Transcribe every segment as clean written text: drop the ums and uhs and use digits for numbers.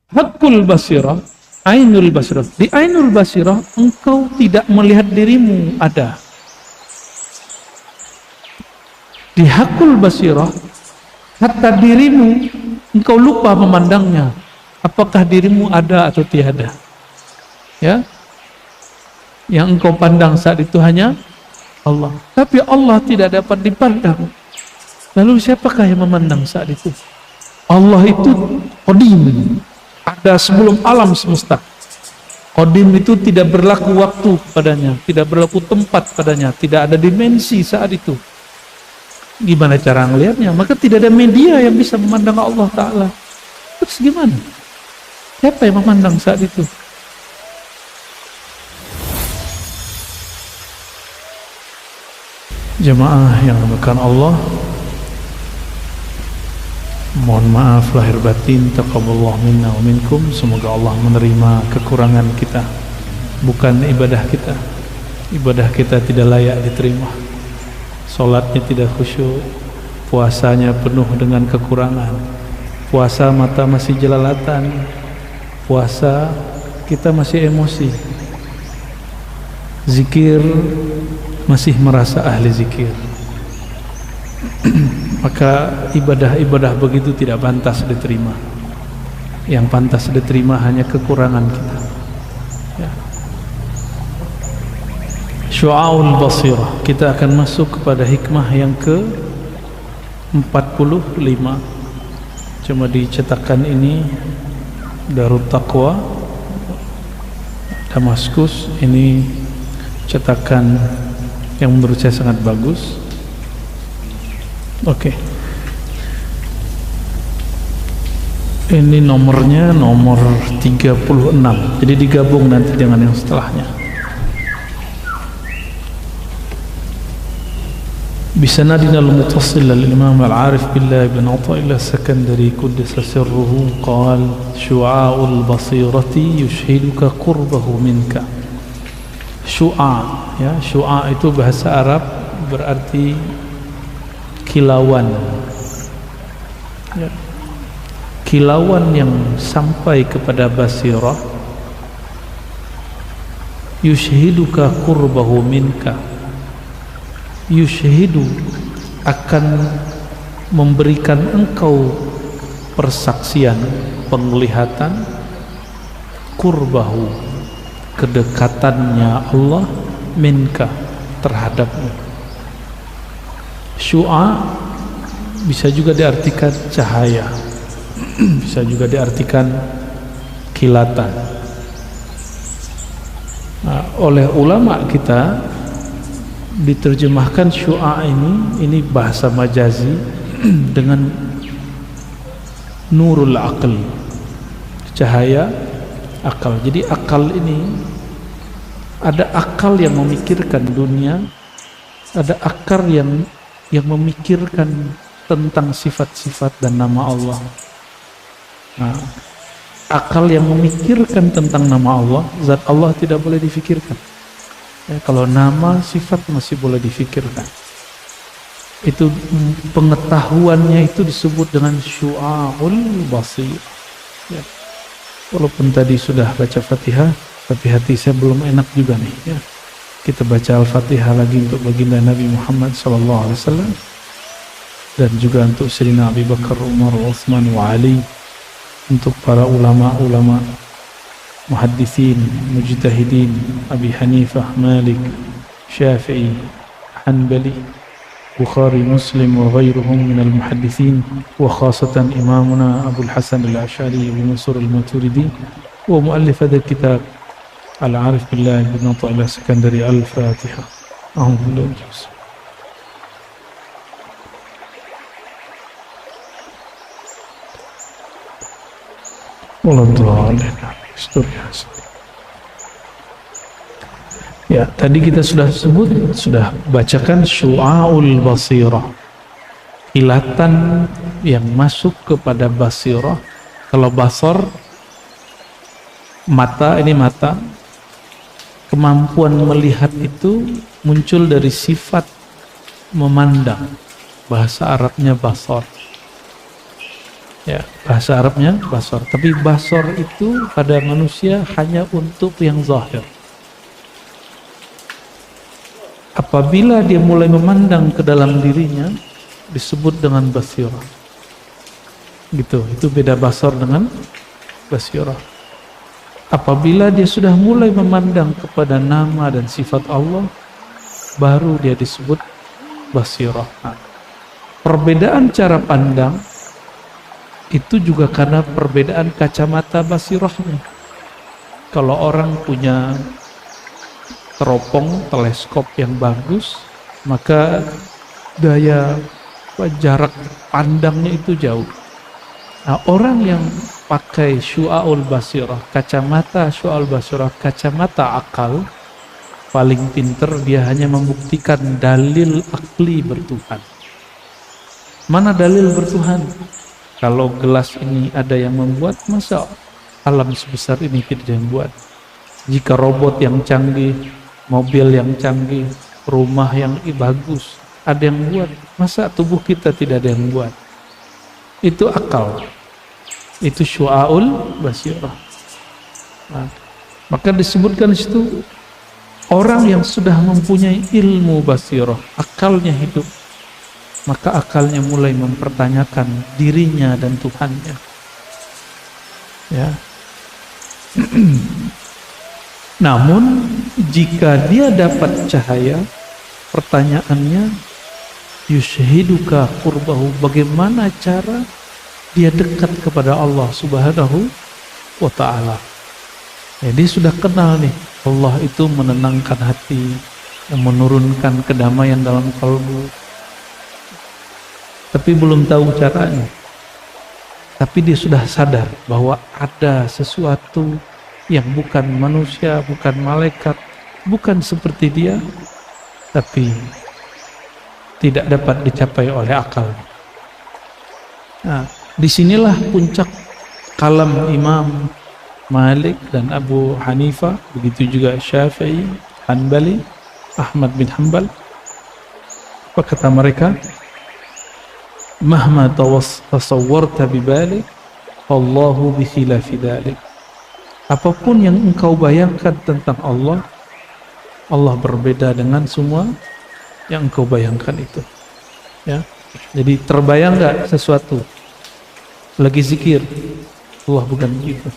Hakul basirah, ainul basirah. Di ainul basirah engkau tidak melihat dirimu ada. Di hakul basirah, hatta dirimu engkau lupa memandangnya. Apakah dirimu ada atau tiada? Ya, yang engkau pandang saat itu hanya Allah. Tapi Allah tidak dapat dipandang. Lalu siapakah yang memandang saat itu? Allah itu qadim, ada sebelum alam semesta. Qadim itu tidak berlaku waktu padanya, tidak berlaku tempat padanya, tidak ada dimensi saat itu. Gimana cara ngelihatnya? Maka tidak ada media yang bisa memandang Allah Ta'ala. Terus gimana? Siapa yang memandang saat itu? Jemaah yang dimuliakan Allah, mohon maaf lahir batin, taqabbalallahu minna wa minkum. Semoga Allah menerima kekurangan kita, bukan ibadah kita. Ibadah kita tidak layak diterima, salatnya tidak khusyuk, puasanya penuh dengan kekurangan, puasa mata masih jelalatan, puasa kita masih emosi, zikir masih merasa ahli zikir. Maka ibadah-ibadah begitu tidak pantas diterima. Yang pantas diterima hanya kekurangan kita. Ya. Syu'aul basirah. Kita akan masuk kepada hikmah yang ke-45. Cuma di cetakan ini Darut Taqwa Damaskus, ini cetakan yang menurut saya sangat bagus. Oke. Ini nomornya nomor 36. Jadi digabung nanti dengan yang setelahnya. Bisanadina al-muttasil lil-imam al-arif billah ibn Athaillah Sakandari Quddisa sirruhu qal syu'a'ul basirati yushhiduka qurbahu minka. Syu'a, ya, syu'a itu bahasa Arab berarti kilauan. Ya. Kilauan yang sampai kepada basirah. Yushhiduka qurbahu minka. Yushhidu akan memberikan engkau persaksian, penglihatan, qurbahu, kedekatannya Allah minka, terhadapmu. Syu'a bisa juga diartikan cahaya, bisa juga diartikan kilatan. Nah, oleh ulama kita diterjemahkan syu'a ini bahasa majazi dengan nurul aql, cahaya akal. Jadi akal ini ada akal yang memikirkan dunia, ada akal yang memikirkan tentang sifat-sifat dan nama Allah. Nah, akal yang memikirkan tentang nama Allah, zat Allah tidak boleh difikirkan. Ya, kalau nama, sifat masih boleh difikirkan. Itu pengetahuannya itu disebut dengan syu'aul basir. Ya. Walaupun tadi sudah baca Fatihah, tapi hati saya belum enak juga nih. Ya. Kita baca Al-Fatihah lagi untuk baginda Nabi Muhammad SAW, dan juga untuk Sayyidina Abu Bakar, Umar, Utsman, wa Ali, untuk para ulama-ulama muhaddithin, mujtahidin, Abi Hanifah, Malik, Syafi'i, Hanbali, Bukhari, Muslim, wa ghairuhum minal muhaddithin, wa khasatan imamuna Abu Hasan al-Ash'ari Abu Mansur al-Maturidi, wa muallif hadha kitab Al-Arif Billah ibn Athaillah Sakandari. Al-Fatiha. Alhamdulillah. Ya, tadi kita sudah bacakan syu'aul basirah, kilatan yang masuk kepada basirah. Kalau basar, mata, ini mata, kemampuan melihat itu muncul dari sifat memandang, bahasa Arabnya basar. Ya, bahasa Arabnya basor. Tapi basor itu pada manusia hanya untuk yang zahir. Apabila dia mulai memandang ke dalam dirinya, disebut dengan basirah. Gitu, itu beda basor dengan basirah. Apabila dia sudah mulai memandang kepada nama dan sifat Allah, baru dia disebut basirah. Nah, perbedaan cara pandang itu juga karena perbedaan kacamata basirahnya. Kalau orang punya teropong teleskop yang bagus, maka daya jarak pandangnya itu jauh. Nah, orang yang pakai syu'aul basirah, kacamata syu'aul basirah, kacamata akal, paling pinter dia hanya membuktikan dalil akli bertuhan. Mana dalil bertuhan? Kalau gelas ini ada yang membuat, masa alam sebesar ini tidak ada yang buat? Jika robot yang canggih, mobil yang canggih, rumah yang bagus, ada yang buat, masa tubuh kita tidak ada yang buat? Itu akal. Itu syu'aul basirah. Nah, maka disebutkan di situ orang yang sudah mempunyai ilmu basirah, akalnya hidup, maka akalnya mulai mempertanyakan dirinya dan Tuhannya. Ya. Namun jika dia dapat cahaya, pertanyaannya yushhiduka qurbahu, bagaimana cara dia dekat kepada Allah Subhanahu wa ta'ala. Jadi sudah kenal nih, Allah itu menenangkan hati, yang menurunkan kedamaian dalam kalbu. Tapi belum tahu caranya. Tapi dia sudah sadar bahwa ada sesuatu yang bukan manusia, bukan malaikat, bukan seperti dia, tapi tidak dapat dicapai oleh akal. Nah, disinilah puncak kalam Imam Malik dan Abu Hanifah, begitu juga Syafi'i, Hanbali, Ahmad bin Hanbal. Apa kata mereka? Mahma tasawwarta bibalik, Allahu bi khilafi dzalik. Apapun yang engkau bayangkan tentang Allah, Allah berbeda dengan semua yang engkau bayangkan itu. Ya. Jadi terbayang enggak sesuatu lagi zikir? Allah bukan begitu.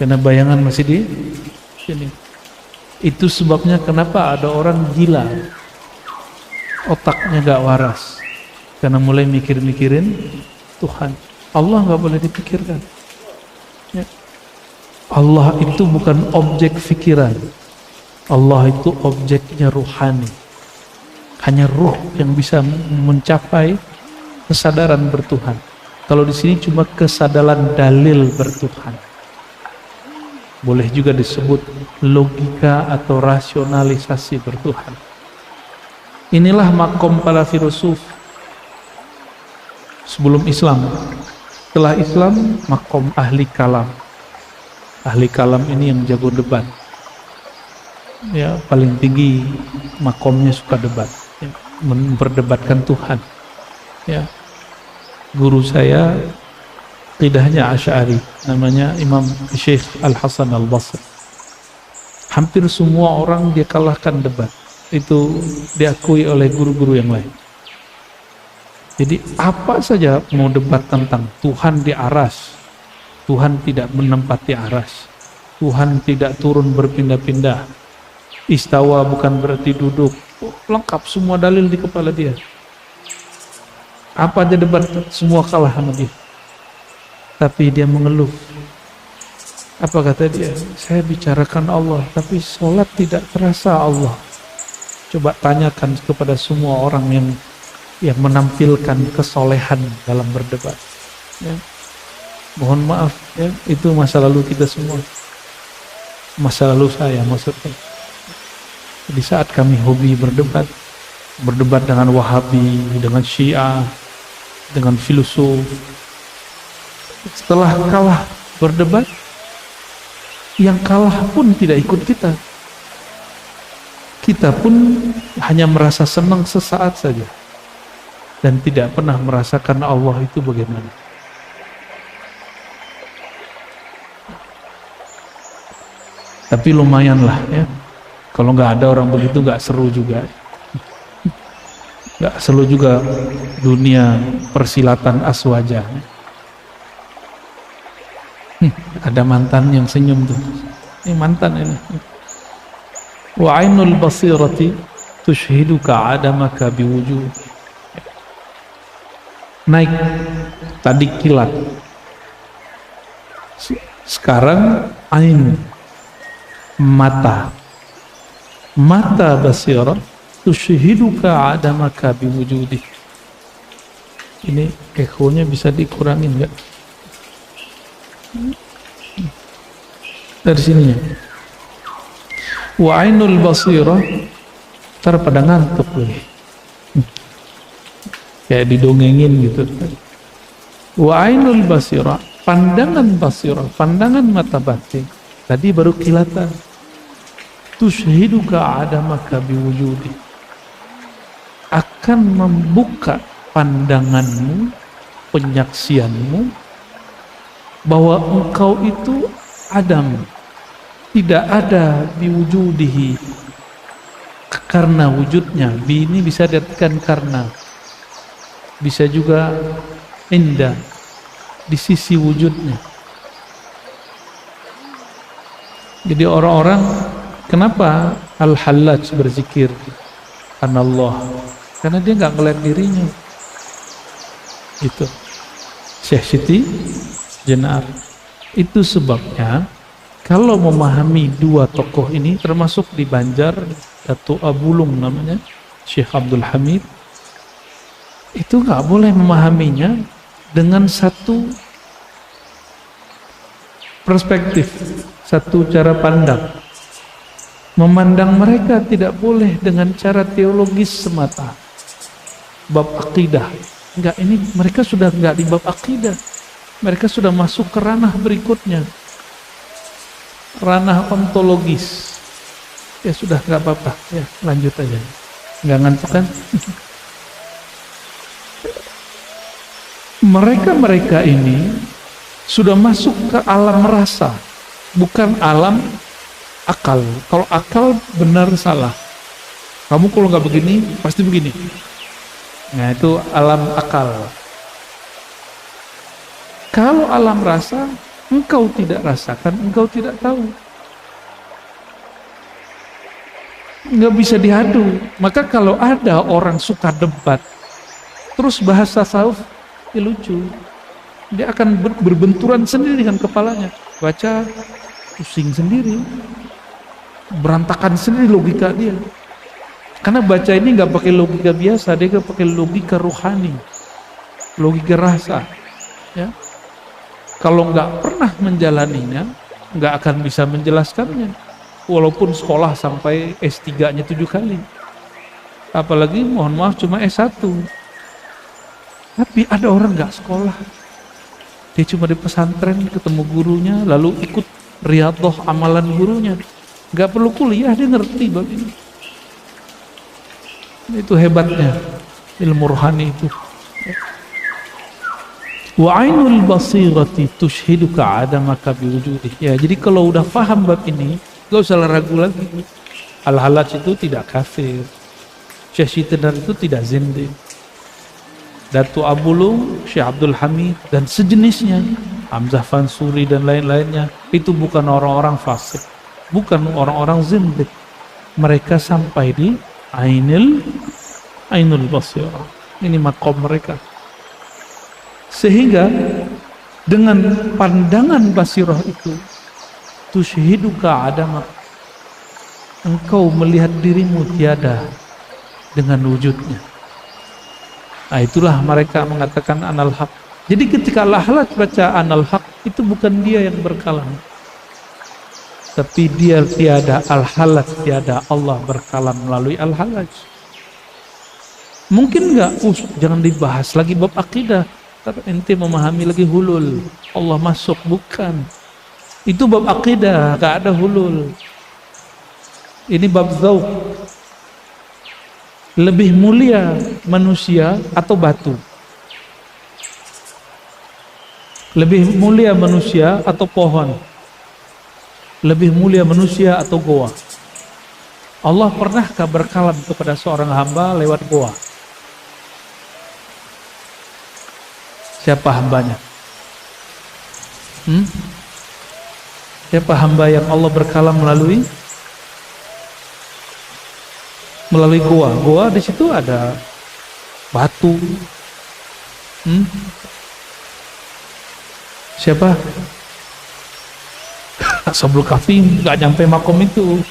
Karena bayangan masih di sini. Itu sebabnya kenapa ada orang gila, otaknya gak waras, karena mulai mikir-mikirin Tuhan. Allah gak boleh dipikirkan. Ya. Allah itu bukan objek pikiran. Allah itu objeknya ruhani. Hanya ruh yang bisa mencapai kesadaran bertuhan. Kalau di sini cuma kesadaran dalil bertuhan. Boleh juga disebut logika atau rasionalisasi bertuhan. Inilah makom para filosof sebelum Islam. Setelah Islam, makom ahli kalam. Ahli kalam ini yang jago debat. Ya, paling tinggi makomnya suka debat, ya, memperdebatkan Tuhan. Ya. Guru saya qidahnya Asy'ari, namanya Imam Syekh Al-Hasan Al-Basri. Hampir semua orang dia kalahkan debat. Itu diakui oleh guru-guru yang lain. Jadi apa saja mau debat tentang Tuhan di aras, Tuhan tidak menempati aras, Tuhan tidak turun berpindah-pindah, istawa bukan berarti duduk, lengkap semua dalil di kepala dia. Apa aja debat, semua kalah sama dia. Tapi dia mengeluh. Apa kata dia? Saya bicarakan Allah, tapi sholat tidak terasa Allah. Coba tanyakan kepada semua orang yang menampilkan kesolehan dalam berdebat. Ya. Mohon maaf, ya, itu masa lalu kita semua. Masa lalu saya maksudnya. Di saat kami hobi berdebat dengan Wahabi, dengan Syiah, dengan filosof. Setelah kalah berdebat, yang kalah pun tidak ikut kita. Kita pun hanya merasa senang sesaat saja dan tidak pernah merasakan Allah itu bagaimana. Tapi lumayan lah ya. Kalau nggak ada orang begitu nggak seru juga. Nggak seru juga dunia persilatan aswaja. Ada mantan yang senyum tuh. Ini mantan ini. Wa ainul basirati tushhiduka adamaka biwujud. Naik tadi kilat. Sekarang ain, mata. Mata basirah tushhiduka adamaka biwujudi. Ini echonya bisa dikurangin enggak? Dari sininya. Wa ainul basirah, ntar pada ngantuk lagi. Kayak didongengin gitu. Wa ainul basirah, pandangan basirah, pandangan mata batin. Tadi baru kilatan. Tushhiduka adamaka biwujudi, akan membuka pandanganmu, penyaksianmu bahwa engkau itu adam, tidak ada biwujudihi, karena wujudnya. Bi ini bisa diartikan karena, bisa juga indah, di sisi wujudnya. Jadi orang-orang, kenapa Al-Hallaj berzikir Anallah? Karena dia nggak ngeliat dirinya. Itu Syekh Siti Jenar. Itu sebabnya kalau memahami dua tokoh ini, termasuk di Banjar, Datuk Abulung namanya, Syekh Abdul Hamid, itu nggak boleh memahaminya dengan satu perspektif, satu cara pandang. Memandang mereka tidak boleh dengan cara teologis semata, bab akidah. Enggak, ini mereka sudah enggak di bab akidah. Mereka sudah masuk ke ranah berikutnya, ranah ontologis. Ya sudah, enggak apa-apa. Ya, lanjut aja. Enggak ngantuk kan? Mereka-mereka ini sudah masuk ke alam rasa, bukan alam akal. Kalau akal benar salah. Kamu kalau nggak begini, pasti begini. Nah, itu alam akal. Kalau alam rasa, engkau tidak rasakan, engkau tidak tahu. Nggak bisa diadu. Maka kalau ada orang suka debat, terus bahasa tasawuf, ya lucu. Dia akan berbenturan sendiri dengan kepalanya. Baca, pusing sendiri. Berantakan sendiri logika dia. Karena baca ini nggak pakai logika biasa, dia pakai logika rohani, logika rasa. Ya, kalau nggak pernah menjalaninya, nggak akan bisa menjelaskannya. Walaupun sekolah sampai S3-nya 7 kali, apalagi mohon maaf cuma S1. Tapi ada orang nggak sekolah, dia cuma di pesantren ketemu gurunya, lalu ikut riyadhah amalan gurunya. Gak perlu kuliah, dia ngerti bab ini. Itu hebatnya ilmu rohani itu. Wa ainul basirati tushhiduka adamaka biwujudih. Ya, jadi kalau udah paham bab ini, gak usah ragu lagi. Al-Hallaj itu tidak kafir. Syekh Siti Jenar itu tidak zindik. Datuk Abulung, Syekh Abdul Hamid dan sejenisnya, Hamzah Fansuri dan lain-lainnya, itu bukan orang-orang fasik, bukan orang-orang zindik. Mereka sampai di ainul basirah. Ini makom mereka. Sehingga dengan pandangan basirah itu, tushhiduka adamak, engkau melihat dirimu tiada dengan wujudnya. Nah, itulah mereka mengatakan anal haq. Jadi ketika Al-Hallaj baca anal haq, itu bukan dia yang berkalam, tapi dia tiada, Al-Hallaj tiada, Allah berkalam melalui Al-Hallaj. Mungkin enggak, jangan dibahas lagi bab akidah, tapi ente memahami lagi hulul, Allah masuk, bukan. Itu bab akidah, enggak ada hulul. Ini bab dzauq. Lebih mulia manusia atau batu? Lebih mulia manusia atau pohon? Lebih mulia manusia atau goa? Allah pernahkah berkalam kepada seorang hamba lewat goa? Siapa hambanya? Siapa hamba yang Allah berkalam melalui goa? Goa di situ ada batu. Siapa? Ashabul Kahfi nggak nyampe makom itu.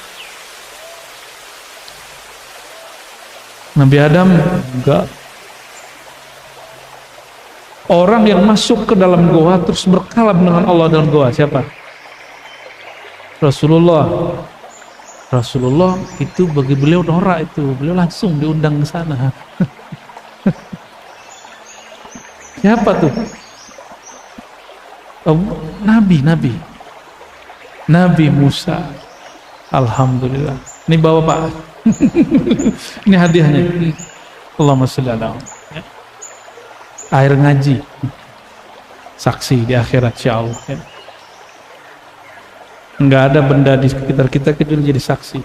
Nabi Adam enggak. Orang yang masuk ke dalam goa terus berkalam dengan Allah dalam goa siapa? Rasulullah. Rasulullah itu bagi beliau norak itu, beliau langsung diundang ke sana. Siapa tuh? Nabi Musa. Alhamdulillah. Ini bawa Pak. Ini hadiahnya. Allahumma sholli ala Muhammad. Air ngaji, saksi di akhirat insyaallah. Enggak ada benda di sekitar kita kecuali jadi saksi.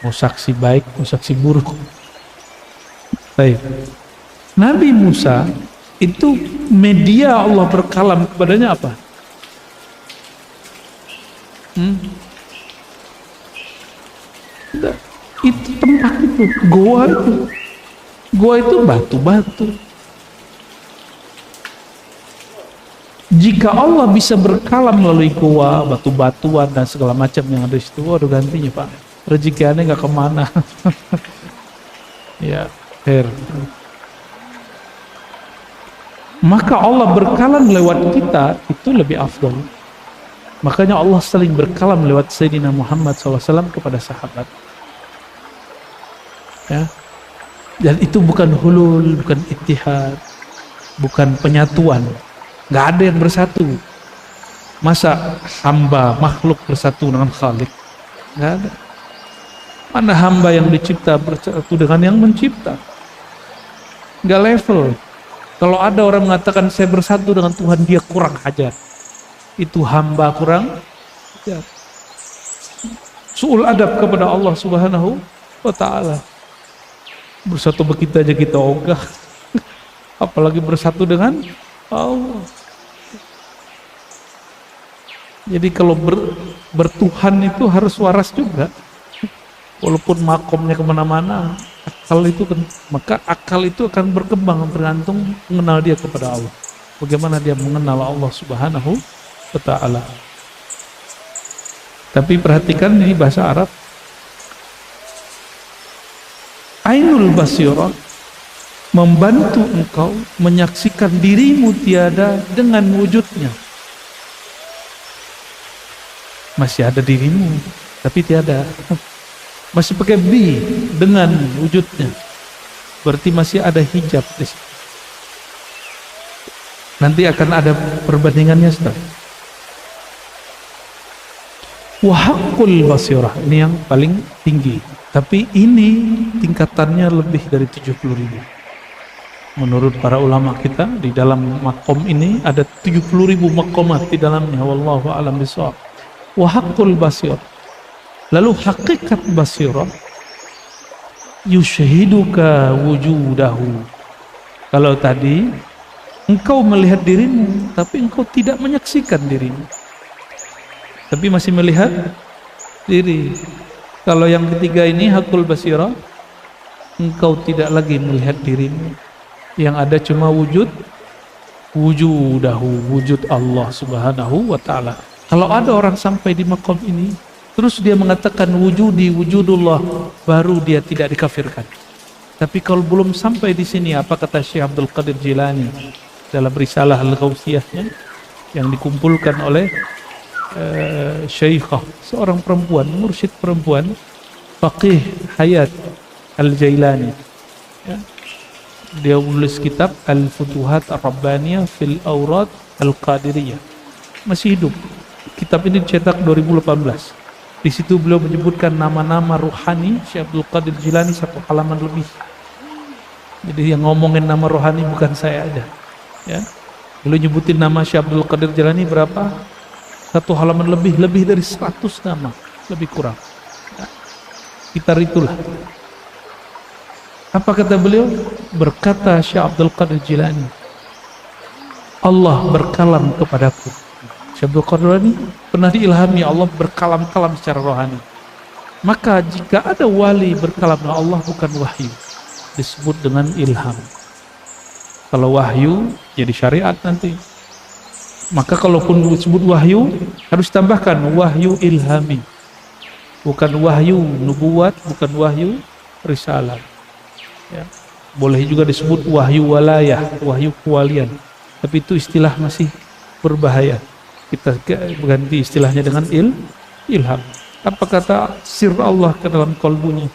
Mau saksi baik, mau saksi buruk. Baik. Nabi Musa itu media Allah berkalam kepadanya apa? Itu tempat itu, goa itu. Goa itu batu-batu. Jika Allah bisa berkalam melalui goa, batu-batuan dan segala macam yang ada di situ, waduh gantinya Pak, rezekiannya nggak kemana. Ya, fair. Maka Allah berkalam lewat kita itu lebih afdal. Makanya Allah saling berkalam lewat Sayyidina Muhammad SAW kepada sahabat. Ya, dan itu bukan hulul, bukan ittihad, bukan penyatuan. Nggak ada yang bersatu. Masa hamba makhluk bersatu dengan Khalik? Nggak ada. Mana hamba yang dicipta bersatu dengan yang mencipta? Nggak level. Kalau ada orang mengatakan saya bersatu dengan Tuhan, dia kurang ajar. Itu hamba kurang ajar. Su'ul adab kepada Allah Subhanahu wa ta'ala. Bersatu begitu aja kita ogah. Apalagi bersatu dengan Allah. Jadi kalau bertuhan itu harus waras juga. Walaupun makomnya kemana-mana, maka akal itu akan berkembang tergantung mengenal dia kepada Allah. Bagaimana dia mengenal Allah Subhanahu wa ta'ala. Tapi perhatikan ini bahasa Arab. Ainul basirah membantu engkau menyaksikan dirimu tiada dengan wujudnya. Masih ada dirimu, tapi tiada. Masih pakai bi dengan wujudnya. Berarti masih ada hijab di situ. Nanti akan ada perbandingannya setelah. Wahaqqul basirah, ini yang paling tinggi. Tapi ini tingkatannya lebih dari 70.000. Menurut para ulama kita, di dalam makom ini ada 70.000 makomat di dalamnya. Wallahu a'lam bishawab. Wahaqqul basirah. Lalu hakikat basirah, yushhiduka wujudahu. Kalau tadi engkau melihat dirimu, tapi engkau tidak menyaksikan dirimu, tapi masih melihat diri. Kalau yang ketiga ini hakul basirah, engkau tidak lagi melihat dirimu, yang ada cuma wujudahu, wujud Allah Subhanahu wa ta'ala. Kalau ada orang sampai di maqam ini terus dia mengatakan wujudi wujudullah, baru dia tidak dikafirkan. Tapi kalau belum sampai di sini, apa kata Syekh Abdul Qadir Jilani dalam risalah Al-Ghausiyahnya yang dikumpulkan oleh Syekhah, seorang perempuan, mursyid perempuan, Faqih Hayat Al-Jailani, ya. Dia menulis kitab Al-Futuhat Ar-Rabbaniyah fil Awrad Al-Qadiriyah, masih hidup. Kitab ini dicetak 2018. Di situ beliau menyebutkan nama-nama ruhani Syekh Abdul Qadir Jilani 1 halaman lebih. Jadi yang ngomongin nama rohani bukan saya aja, ya. Beliau nyebutin nama Syekh Abdul Qadir Jilani berapa? Satu halaman lebih dari 100 nama, lebih kurang. Ya, sekitar itulah. Apa kata beliau? Berkata Syekh Abdul Qadir Jilani, Allah berkalam kepadaku. Syekh Abdul Qadir Jilani pernah diilhami Allah berkalam-kalam secara rohani. Maka jika ada wali berkalam dengan Allah bukan wahyu, disebut dengan ilham. Kalau wahyu jadi syariat nanti. Maka kalaupun disebut wahyu harus tambahkan wahyu ilhami. Bukan wahyu nubuat, bukan wahyu risalah. Ya. Boleh juga disebut wahyu walayah, wahyu kewalian. Tapi itu istilah masih berbahaya. Kita ganti istilahnya dengan ilham. Apa kata sir Allah ke dalam kalbunya?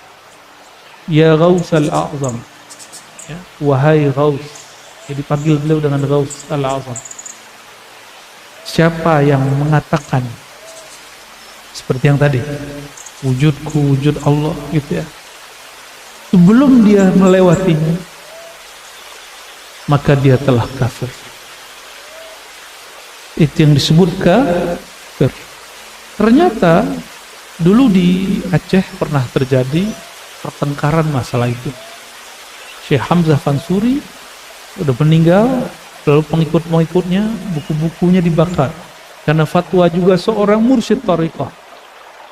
Ya Ghaus al-A'zam. Ya. Wahai Ghaus. Jadi panggil beliau dengan Ghaus al-A'zam. Siapa yang mengatakan seperti yang tadi, wujudku wujud Allah gitu ya, sebelum dia melewatinya, maka dia telah kafir. Itu yang disebut kafir. Ternyata dulu di Aceh pernah terjadi pertengkaran masalah itu. Syekh Hamzah Fansuri udah meninggal, lalu pengikut-pengikutnya buku-bukunya dibakar karena fatwa juga seorang mursyid thariqah,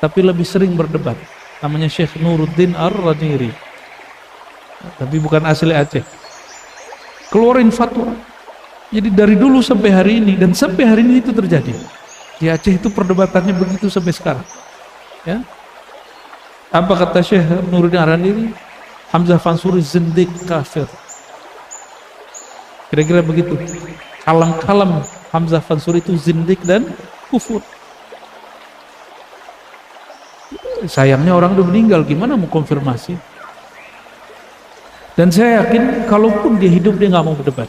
tapi lebih sering berdebat, namanya Syekh Nuruddin Ar-Rajiri, tapi bukan asli Aceh, keluarin fatwa. Jadi dari dulu sampai hari ini, dan sampai hari ini itu terjadi di Aceh, itu perdebatannya begitu sampai sekarang ya. Apa kata Syekh Nuruddin Ar-Rajiri? Hamzah Fansuri zindik, kafir. Kira-kira begitu. Kalam-kalam Hamzah Fansuri itu zindik dan kufur. Sayangnya orang udah meninggal, gimana mau konfirmasi? Dan saya yakin kalaupun dia hidup dia nggak mau berdebat.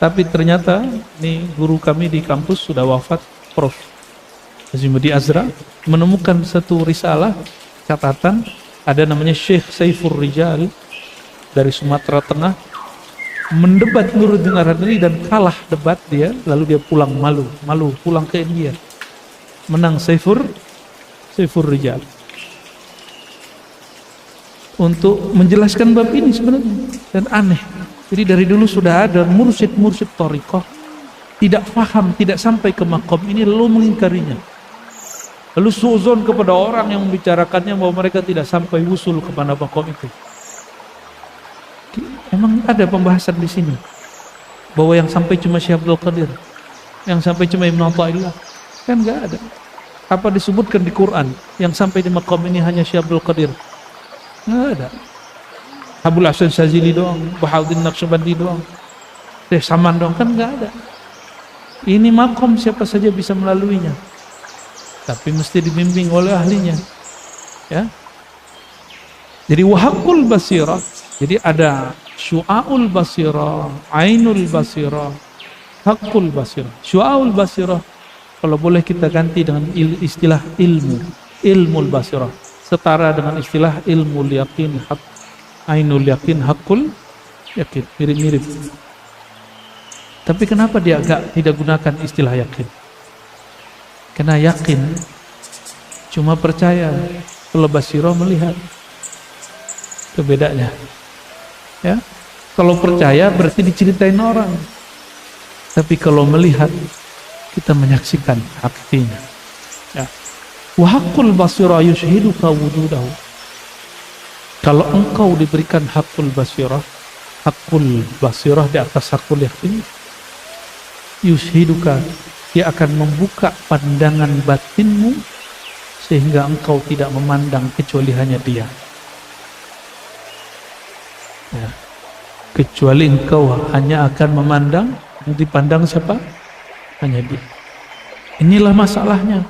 Tapi ternyata nih guru kami di kampus sudah wafat, Prof. Azimudi Azra, menemukan satu risalah catatan, ada namanya Syekh Saifur Rijal dari Sumatera Tengah, mendebat Nuruddin Ar-Rajili dan kalah debat dia, lalu dia pulang malu pulang ke India, menang Saifur Rijal untuk menjelaskan bab ini sebenarnya. Dan aneh, jadi dari dulu sudah ada mursyid thariqah tidak paham, tidak sampai ke makom ini, lalu mengingkarinya, lalu suuzon kepada orang yang membicarakannya bahwa mereka tidak sampai wusul kepada makom itu. Emang ada pembahasan di sini bahwa yang sampai cuma Syekh Abdul Qadir, yang sampai cuma Ibnu Athaillah? Kan enggak ada. Apa disebutkan di Quran yang sampai di maqam ini hanya Syekh Abdul Qadir? Enggak ada. Abul Hasan Syazili doang, Bahaudin Naqsyabandi doang, Syekh Saman doang, kan enggak ada. Ini maqam siapa saja bisa melaluinya, tapi mesti dibimbing oleh ahlinya ya. Jadi wahaqul basirah. Jadi ada syu'aul basirah, ainul basirah, haqqul basirah. Syu'aul basirah kalau boleh kita ganti dengan istilah ilmul basirah, setara dengan istilah ilmul yakin, ainul yakin, haqqul yakin, mirip-mirip. Tapi kenapa dia agak tidak gunakan istilah yakin? Karena yakin cuma percaya, kalau basirah melihat. Itu bedanya. Ya, kalau percaya berarti diceritain orang, tapi kalau melihat kita menyaksikan hakikatnya. Ya. Wa haqqul basirah yushhiduka wujudahu. Kalau engkau diberikan haqqul basirah di atas haqqul yakin, yushhiduka, dia akan membuka pandangan batinmu sehingga engkau tidak memandang kecuali hanya dia. Ya. Kecuali engkau hanya akan memandang, dipandang siapa? Hanya dia. Inilah masalahnya.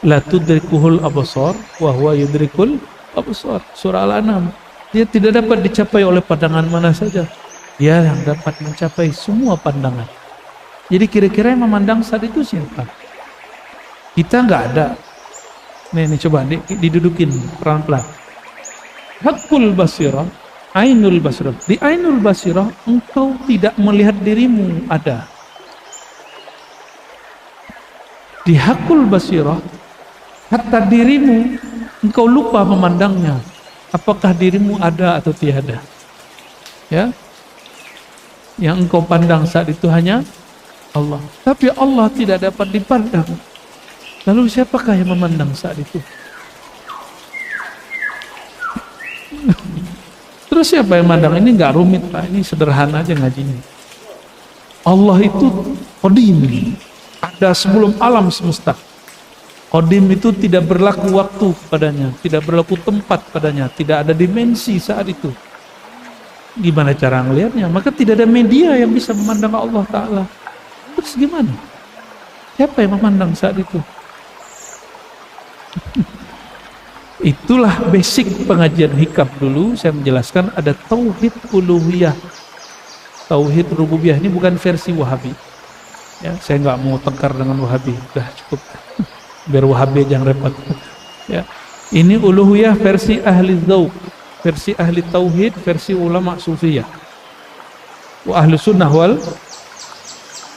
La tudrikuhul absar wa huwa yudrikul absar. Surah Al-An'am. Dia tidak dapat dicapai oleh pandangan mana saja. Dia yang dapat mencapai semua pandangan. Jadi kira-kira yang memandang saat itu siapa? Kita nggak ada. Nih coba didudukin pelan-pelan. Haqqul basirah, ainul basirah. Di ainul basirah engkau tidak melihat dirimu ada. Di hakul basirah, hatta dirimu engkau lupa memandangnya. Apakah dirimu ada atau tiada? Ya, yang engkau pandang saat itu hanya Allah. Tapi Allah tidak dapat dipandang. Lalu siapakah yang memandang saat itu? Terus siapa yang memandang? Ini nggak rumit Pak, ini sederhana aja ngajinya. Allah itu qadim, ada sebelum alam semesta. Qadim itu tidak berlaku waktu padanya, tidak berlaku tempat padanya, tidak ada dimensi saat itu. Gimana cara ngelihatnya? Maka tidak ada media yang bisa memandang Allah Ta'ala. Terus gimana? Siapa yang memandang saat itu? Itulah basic pengajian hikam dulu. Saya menjelaskan ada tauhid uluhiyah, tauhid rububiyah. Ini bukan versi Wahabi. Ya, saya nggak mau tengkar dengan Wahabi. Udah cukup. Biar Wahabi jangan repot. Ya, ini uluhiyah versi ahli dzauq, versi ahli tauhid, versi ulama sufiyah. Wa ahli sunnah wal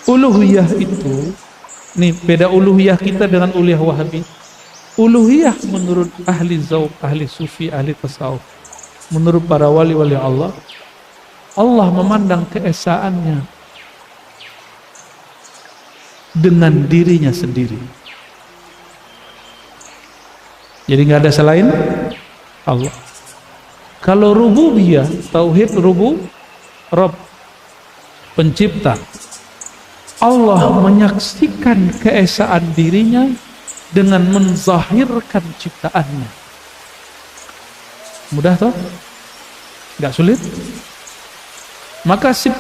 uluhiyah itu, nih beda uluhiyah kita dengan uluhiyah Wahabi. Uluhiyah menurut ahli dzauq, ahli sufi, ahli tasawuf, menurut para wali-wali Allah, Allah memandang keesaannya dengan dirinya sendiri. Jadi nggak ada selain Allah. Kalau rububiyah, tauhid Rabb, pencipta, Allah menyaksikan keesaan dirinya dengan menzahirkan ciptaannya. Mudah toh? Nggak sulit? Maka si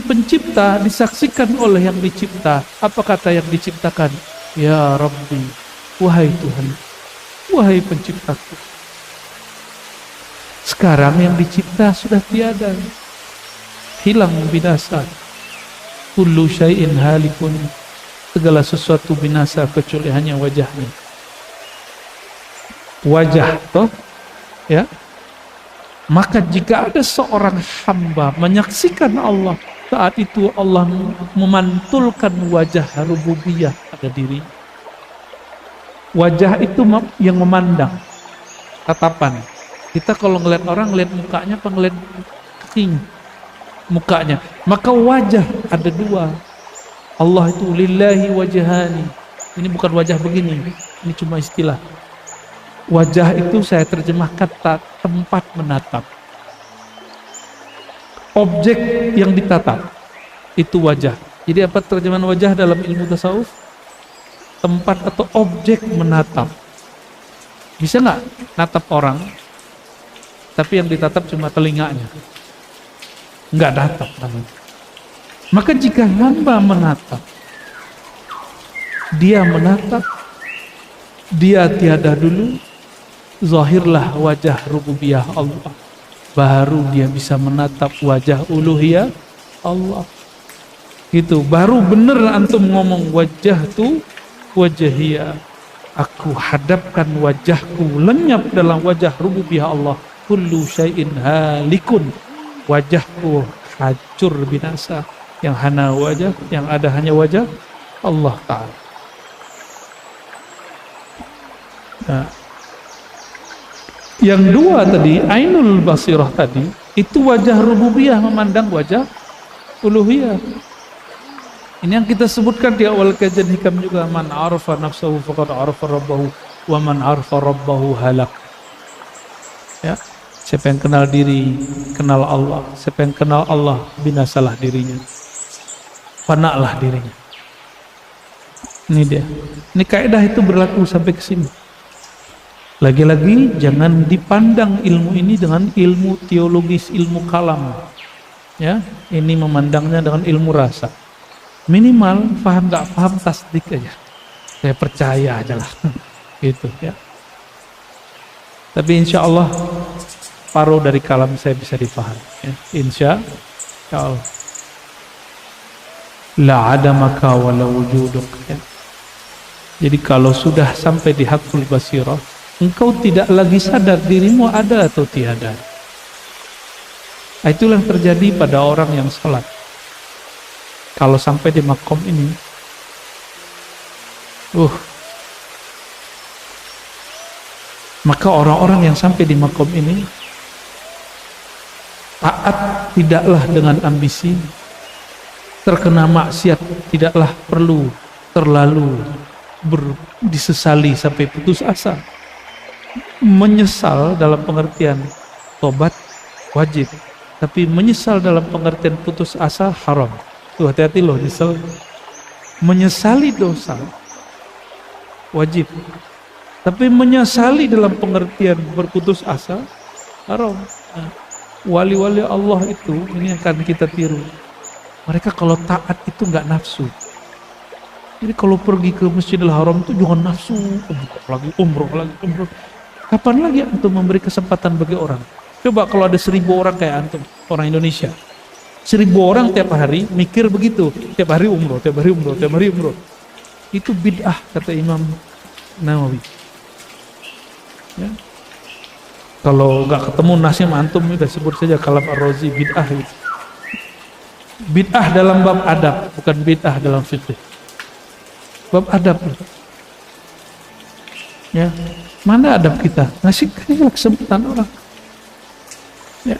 pencipta disaksikan oleh yang dicipta. Apa kata yang diciptakan? Ya Rabbi, wahai Tuhan, wahai penciptaku. Sekarang yang dicipta sudah tiada, hilang, binasa. Kullu syai'in halikun, segala sesuatu binasa kecuali hanya wajahnya. Wajah toh, ya. Maka jika ada seorang hamba menyaksikan Allah, saat itu Allah memantulkan wajah rububiyah pada diri. Wajah itu yang memandang, tatapan. Kita kalau ngeliat orang, ngeliat mukanya apa ngeliat kakinya? Mukanya. Maka wajah ada dua. Allah itu lillahi wajhani. Ini bukan wajah begini, ini cuma istilah. Wajah itu saya terjemahkan tempat menatap. Objek yang ditatap itu wajah. Jadi apa terjemahan wajah dalam ilmu tasawuf? Tempat atau objek menatap. Bisa nggak natap orang, tapi yang ditatap cuma telinganya? Nggak natap namanya. Maka jika hamba menatap, dia tiada dulu, zahirlah wajah rububiyah Allah, baru dia bisa menatap wajah uluhiyah Allah. Gitu, baru bener antum ngomong wajah tuh wajahiyah, aku hadapkan wajahku lenyap dalam wajah rububiyah Allah. Kullu syai'in halikun, wajahku hancur binasa, yang hana wajah, yang ada hanya wajah Allah Ta'ala. Nah, yang dua tadi, ainul basirah tadi, itu wajah rububiyah memandang wajah uluhiyah. Ini yang kita sebutkan di awal kajian hikam juga, man arafa nafsahu faqad arafa rabbahu wa man arafa rabbahu halak. Ya, siapa yang kenal diri, kenal Allah. Siapa yang kenal Allah, binasalah dirinya, fana'lah dirinya. Ini dia. Ini kaidah itu berlaku sampai ke sini. Lagi-lagi jangan dipandang ilmu ini dengan ilmu teologis, ilmu kalam. Ya, ini memandangnya dengan ilmu rasa. Minimal paham nggak paham tasdik aja. Saya percaya aja lah. Gitu ya. Tapi insya Allah paruh dari kalam saya bisa dipahami. Ya. Insya Allah. La adamaka wa la wujuduk. Ya. Jadi kalau sudah sampai di hakul basirah, engkau tidak lagi sadar dirimu ada atau tiada. Itulah yang terjadi pada orang yang salat. Kalau sampai di makom ini, Maka orang-orang yang sampai di makom ini taat tidaklah dengan ambisi, terkena maksiat tidaklah perlu terlalu disesali sampai putus asa. Menyesal dalam pengertian tobat wajib, tapi menyesal dalam pengertian putus asa haram. Tuh hati-hati loh, nyesal. Menyesali dosa wajib, tapi menyesali dalam pengertian berputus asa haram. Nah, wali-wali Allah itu ini akan kita tiru. Mereka kalau taat itu nggak nafsu. Jadi kalau pergi ke Masjidil Haram itu jangan nafsu, umroh lagi. Kapan lagi antum memberi kesempatan bagi orang? Coba kalau ada 1000 orang kayak antum, orang Indonesia, 1000 orang tiap hari mikir begitu, tiap hari umroh. Itu bid'ah kata Imam Nawawi. Ya. Kalau nggak ketemu Nasim antum udah sebut saja Kalam Ar-Razi, bid'ah itu. Bid'ah dalam bab adab, bukan bid'ah dalam fikih. Bab adab. Ya, mana adab kita? Ngasih kesempatan orang. Ya.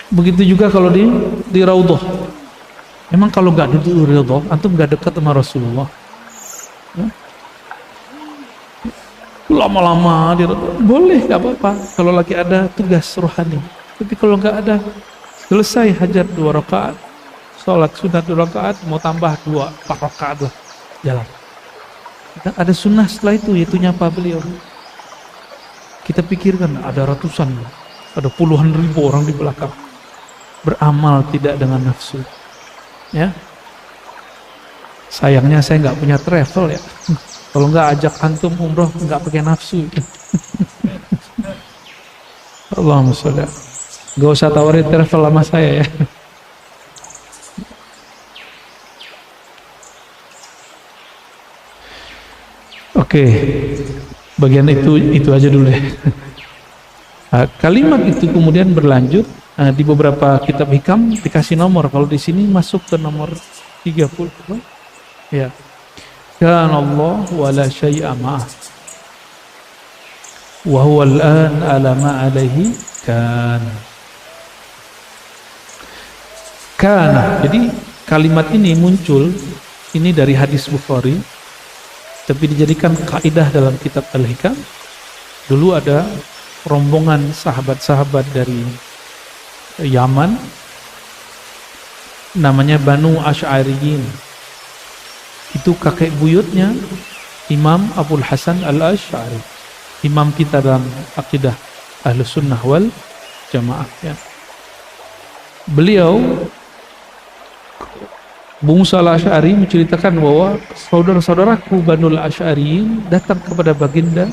Begitu juga kalau di Raudhah. Memang kalau nggak duduk di Raudhah, antum nggak dekat sama Rasulullah. Ya. Lama-lama di Raudhah boleh, nggak apa-apa. Kalau lagi ada tugas rohani. Tapi kalau nggak ada, selesai hajat 2 rakaat, sholat sunat 2 rakaat, mau tambah 4 rakaat lah, jalan. Ada sunnah setelah itu, yaitu nyapa beliau. Kita pikirkan ada ratusan, ada puluhan ribu orang di belakang beramal tidak dengan nafsu. Ya, sayangnya saya nggak punya travel ya. Kalau nggak ajak antum umroh nggak pakai nafsu. Allahumma sholli. Gak usah tawarin travel sama saya ya. Oke, bagian itu aja dulu ya. Kalimat itu kemudian berlanjut di beberapa kitab hikam dikasih nomor. Kalau di sini masuk ke nomor 30. Ya. Kana Allah wa la syai'a ma'ah. Wa huwa al-an ala ma alaihi kana. Jadi kalimat ini muncul ini dari hadis Bukhari, tapi dijadikan kaidah dalam kitab Al-Hikam. Dulu ada rombongan sahabat-sahabat dari Yaman, namanya Banu Asy'ariyin. Itu kakek buyutnya Imam Abul Hasan Al-Asy'ari, imam kita dalam akidah Ahlus Sunnah wal Jamaah ya. Beliau Abu Musa Al-Asy'ari menceritakan bahwa saudara-saudaraku Banul Asy'ariyin datang kepada baginda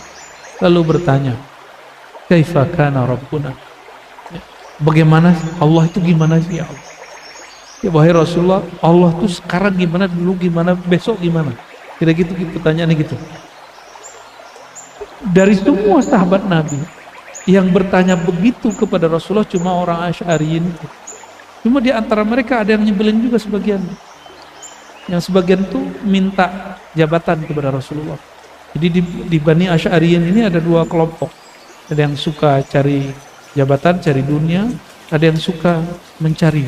lalu bertanya, kaifa kana rabbuna? Bagaimana Allah itu, gimana sih ya Allah? Ya wahai Rasulullah, Allah itu sekarang gimana, dulu gimana, besok gimana? Kira-kira gitu pertanyaannya gitu. Dari semua sahabat Nabi yang bertanya begitu kepada Rasulullah cuma orang Asy'ariyin. Cuma di antara mereka ada yang nyebelin juga sebagian. Yang sebagian tuh minta jabatan kepada Rasulullah. Jadi di Bani Asy'ariyin ini ada 2 kelompok. Ada yang suka cari jabatan, cari dunia, ada yang suka mencari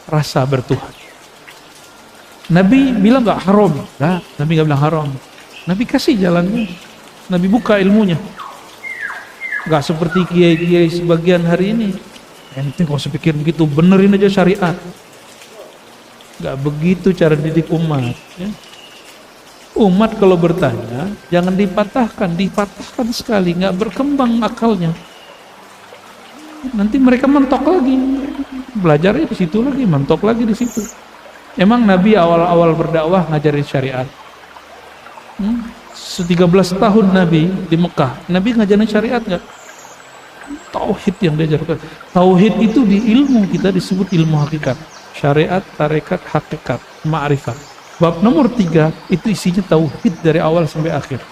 rasa bertuhan. Nabi bilang nggak haram, nah, Nabi nggak bilang haram. Nabi kasih jalannya, Nabi buka ilmunya. Nggak seperti kiai-kiai sebagian hari ini. Ente kalau sepikir begitu, benerin aja syariat. Nggak begitu cara didik umat. Ya. Umat kalau bertanya, jangan dipatahkan sekali, nggak berkembang akalnya. Nanti mereka mentok lagi, belajarnya di situ lagi, mentok lagi di situ. Emang Nabi awal-awal berdakwah ngajarin syariat. 13 tahun Nabi di Mekah, Nabi ngajarin syariat nggak? Tauhid yang diajarkan. Tauhid itu di ilmu kita disebut ilmu hakikat. Syariat, tarekat, hakikat, ma'rifat. Bab nomor 3 itu isinya tauhid dari awal sampai akhir.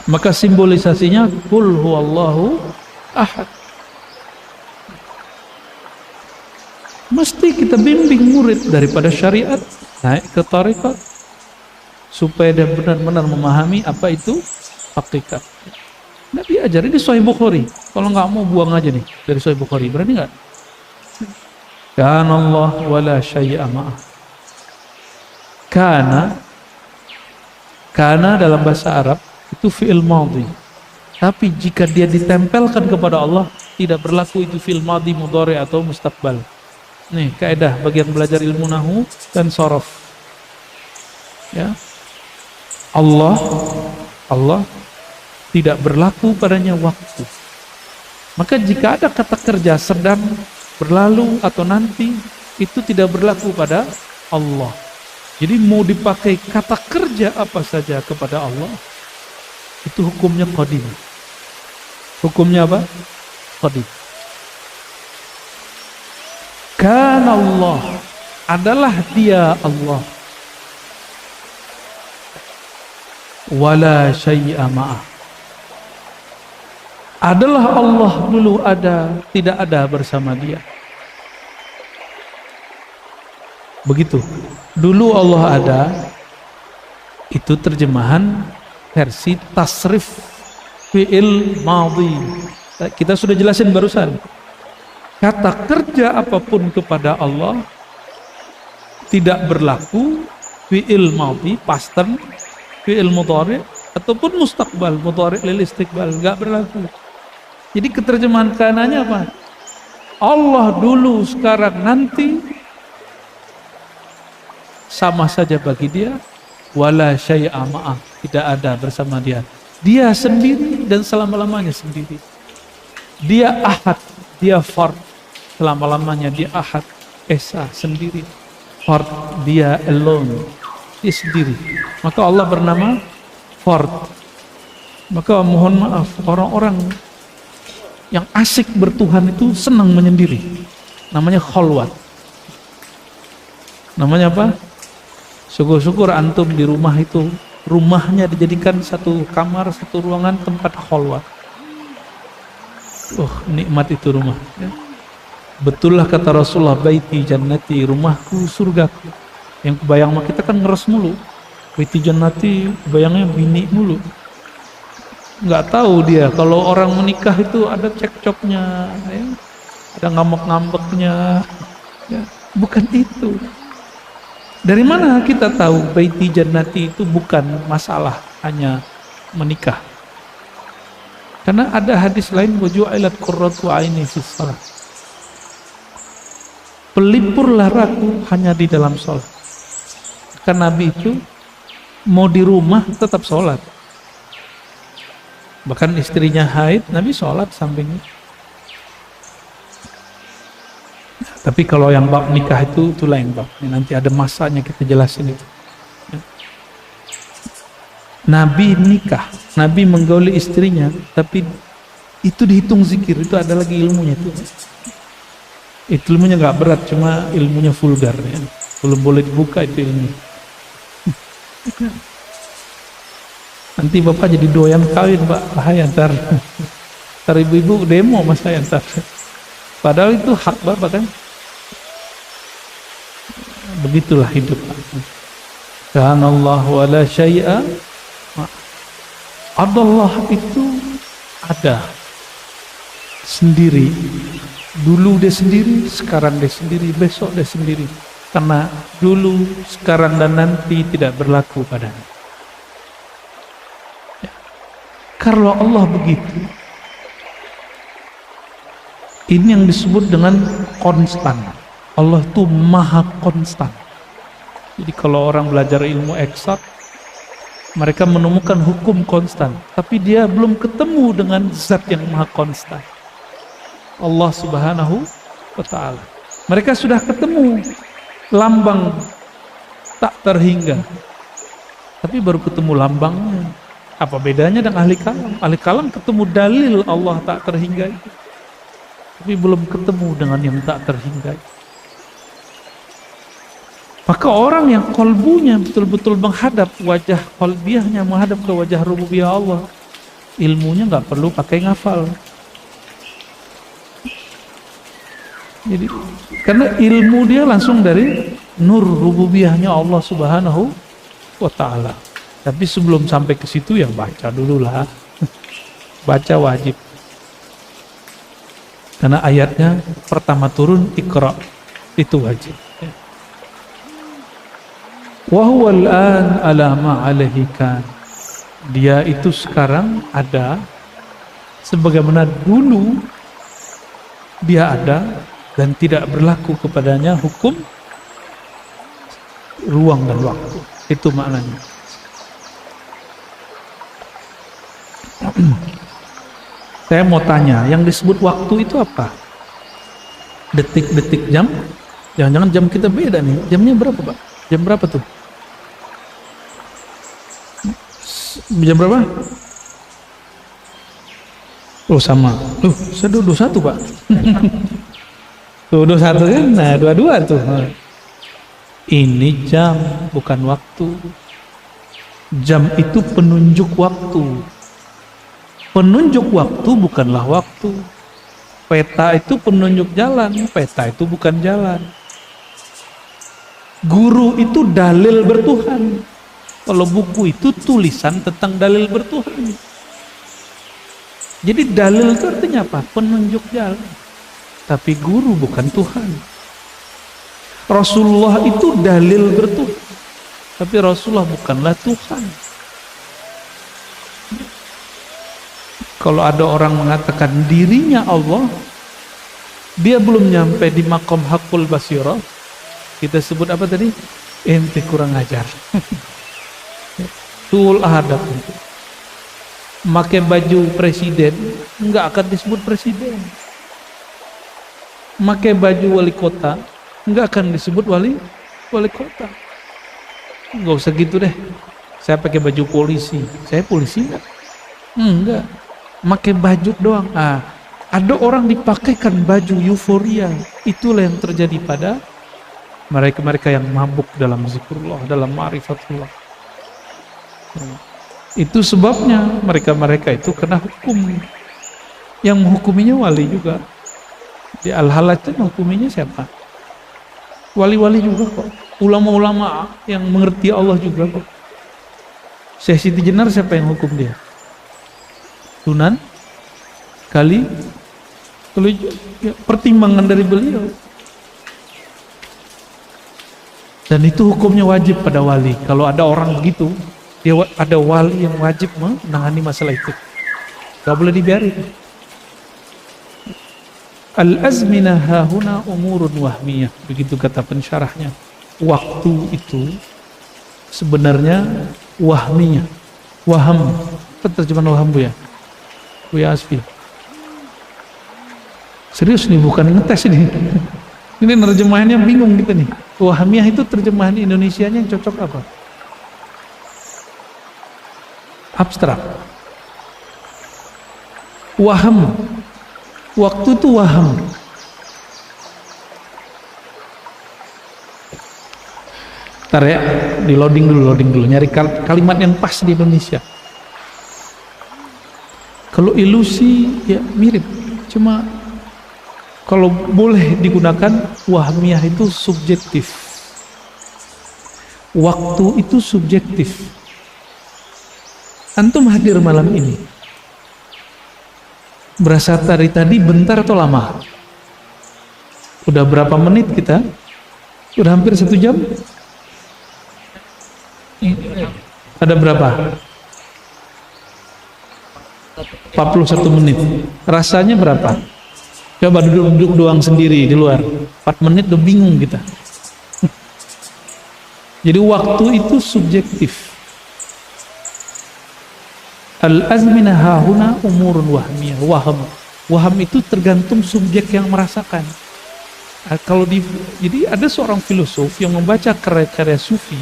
Maka simbolisasinya qul huwallahu ahad. Mesti kita bimbing murid daripada syariat naik ke tarekat, supaya dia benar-benar memahami apa itu hakikat. Nabi ajar, ini Sahih Bukhari. Kalau nggak mau buang aja nih dari Sahih Bukhari, berani nggak? Kana Allah wala syai'a ma'ah. Kana dalam bahasa Arab itu fi'il madhi. Tapi jika dia ditempelkan kepada Allah, tidak berlaku itu fi'il madhi, mudhari atau mustaqbal. Nih kaidah bagian belajar ilmu nahwu dan sorof. Ya. Allah tidak berlaku padanya waktu. Maka jika ada kata kerja sedang, berlalu atau nanti, itu tidak berlaku pada Allah. Jadi mau dipakai kata kerja apa saja kepada Allah, itu hukumnya qadim. Hukumnya apa? Qadim. Kana Allah, adalah dia Allah. Wala syai'a ma'ah. Adalah Allah dulu ada, tidak ada bersama dia. Begitu. Dulu Allah ada, itu terjemahan versi tasrif fi'il madhi. Kita sudah jelasin barusan. Kata kerja apapun kepada Allah tidak berlaku fi'il madhi, past tense, fi'il mudhari ataupun mustaqbal, mudhari lil istiqbal, enggak berlaku. Jadi keterjemahan kananya apa? Allah dulu, sekarang, nanti sama saja bagi dia. Wala syai'a ma'ah, tidak ada bersama dia. Dia sendiri dan selama-lamanya sendiri. Dia ahad, dia fard, selama-lamanya dia ahad, esa, sendiri. Fard, dia alone, dia sendiri. Maka Allah bernama fard. Maka mohon maaf, orang-orang yang asik bertuhan itu senang menyendiri. Namanya khalwat. Namanya apa? Syukur-syukur antum di rumah itu, rumahnya dijadikan satu kamar, satu ruangan tempat khalwat. Nikmat itu rumah. Ya. Betullah kata Rasulullah, baiti jannati, rumahku surgaku. Yang kebayang sama kita kan ngeres mulu. Baiti jannati, bayangnya bini mulu. Nggak tahu dia kalau orang menikah itu ada cekcoknya, ya, ada ngambek-ngambeknya, ya, bukan itu. Dari mana kita tahu baiti jannati itu bukan masalah hanya menikah? Karena ada hadis lain, waju'ilat qurratu aini fis shalah. Pelipurlah raku hanya di dalam sholat. Karena Nabi itu mau di rumah tetap sholat. Bahkan istrinya haid, Nabi sholat sampingnya. Tapi kalau yang bab nikah itu lain bab. Nanti ada masanya kita jelasin itu. Nabi nikah, Nabi menggauli istrinya, tapi itu dihitung zikir, itu ada lagi ilmunya itu. Itu ilmunya nggak berat, cuma ilmunya vulgar. Ya. Belum boleh dibuka itu ilmu. Nanti bapak jadi doyan kawin, Pak. Bahaya ntar. Ntar ibu-ibu demo mas saya ntar. Padahal itu hak bapak kan. Begitulah hidup. Kana Allah wala syai'a. Allah itu ada sendiri. Dulu dia sendiri, sekarang dia sendiri, besok dia sendiri. Karena dulu, sekarang dan nanti tidak berlaku padanya. Kalau Allah begitu, ini yang disebut dengan konstan. Allah itu maha konstan. Jadi kalau orang belajar ilmu eksak, mereka menemukan hukum konstan, tapi dia belum ketemu dengan zat yang maha konstan, Allah Subhanahu wa ta'ala. Mereka sudah ketemu lambang tak terhingga, tapi baru ketemu lambangnya. Apa bedanya dengan ahli kalam? Ahli kalam ketemu dalil Allah tak terhingga itu, tapi belum ketemu dengan yang tak terhingga itu. Maka orang yang kolbunya betul-betul menghadap wajah kolbiahnya, menghadap ke wajah rububiyah Allah, ilmunya nggak perlu pakai ngafal. Jadi karena ilmu dia langsung dari nur rububiyahnya Allah Subhanahu wa ta'ala. Tapi sebelum sampai ke situ ya baca dulu lah. Baca wajib. Karena ayatnya pertama turun Iqra, itu wajib. Wa huwal an ala ma alaihi kan. Dia itu sekarang ada sebagaimana dulu dia ada dan tidak berlaku kepadanya hukum ruang dan waktu. Itu maknanya. Saya mau tanya, yang disebut waktu itu apa? Detik-detik, jam? Jangan-jangan jam kita beda nih. Jamnya berapa, Pak? Jam berapa tuh? Jam berapa? Oh sama. Saya 21, Pak. Tuh 21 kan? Nah 22 tuh. Ini jam, bukan waktu. Jam itu penunjuk waktu. Penunjuk waktu bukanlah waktu. Peta itu penunjuk jalan. Peta itu bukan jalan. Guru itu dalil bertuhan. Kalau buku itu tulisan tentang dalil bertuhan. Jadi dalil itu artinya apa? Penunjuk jalan. Tapi guru bukan Tuhan. Rasulullah itu dalil bertuhan. Tapi Rasulullah bukanlah Tuhan. Kalau ada orang mengatakan dirinya Allah, dia belum nyampe di makom hakul basirah. Kita sebut apa tadi? Ente kurang ajar. Tul adab itu. Pakai baju presiden nggak akan disebut presiden. Pakai baju wali kota nggak akan disebut wali kota. Nggak usah gitu deh. Saya pakai baju polisi. Saya polisi nggak? Enggak. Pakai baju doang. Ada orang dipakaikan baju euforia. Itulah yang terjadi pada mereka-mereka yang mabuk dalam zikrullah, dalam ma'rifatullah. Itu sebabnya mereka-mereka itu kena hukum. Yang menghukuminya wali juga. Di Al-Halaj itu menghukuminya siapa? Wali-wali juga kok. Ulama-ulama yang mengerti Allah juga kok. Syekh Siti Jenar siapa yang hukum dia? Sunan Kali ya, pertimbangan dari beliau. Dan itu hukumnya wajib pada wali. Kalau ada orang begitu, dia ada wali yang wajib menangani masalah itu. Gak boleh dibiarin. Al-azminah hahuna umurun wahmiyah. Begitu kata pensyarahnya. Waktu itu sebenarnya wahmiyah. Waham. Apa terjemahan waham, Bu ya? Buya Asfi. Serius nih, bukan ngetes ini. Ini terjemahannya bingung kita nih. Wahmiyah itu terjemahan Indonesianya yang cocok apa? Abstrak. Waham. Waktu itu waham. Ntar ya, di loading dulu. Nyari kalimat yang pas di Indonesia. Kalau ilusi ya mirip, cuma kalau boleh digunakan wahmiyah itu subjektif, waktu itu subjektif. Antum hadir malam ini, berasa dari tadi bentar atau lama? Udah berapa menit kita? Udah hampir 1 jam? Ada berapa? 41 menit. Rasanya berapa? Coba duduk doang sendiri di luar. 4 menit udah bingung kita. Jadi waktu itu subjektif. Al-azminah hahuna umurun wahmiyah. Waham itu tergantung subjek yang merasakan. Jadi ada seorang filosof yang membaca karya-karya sufi,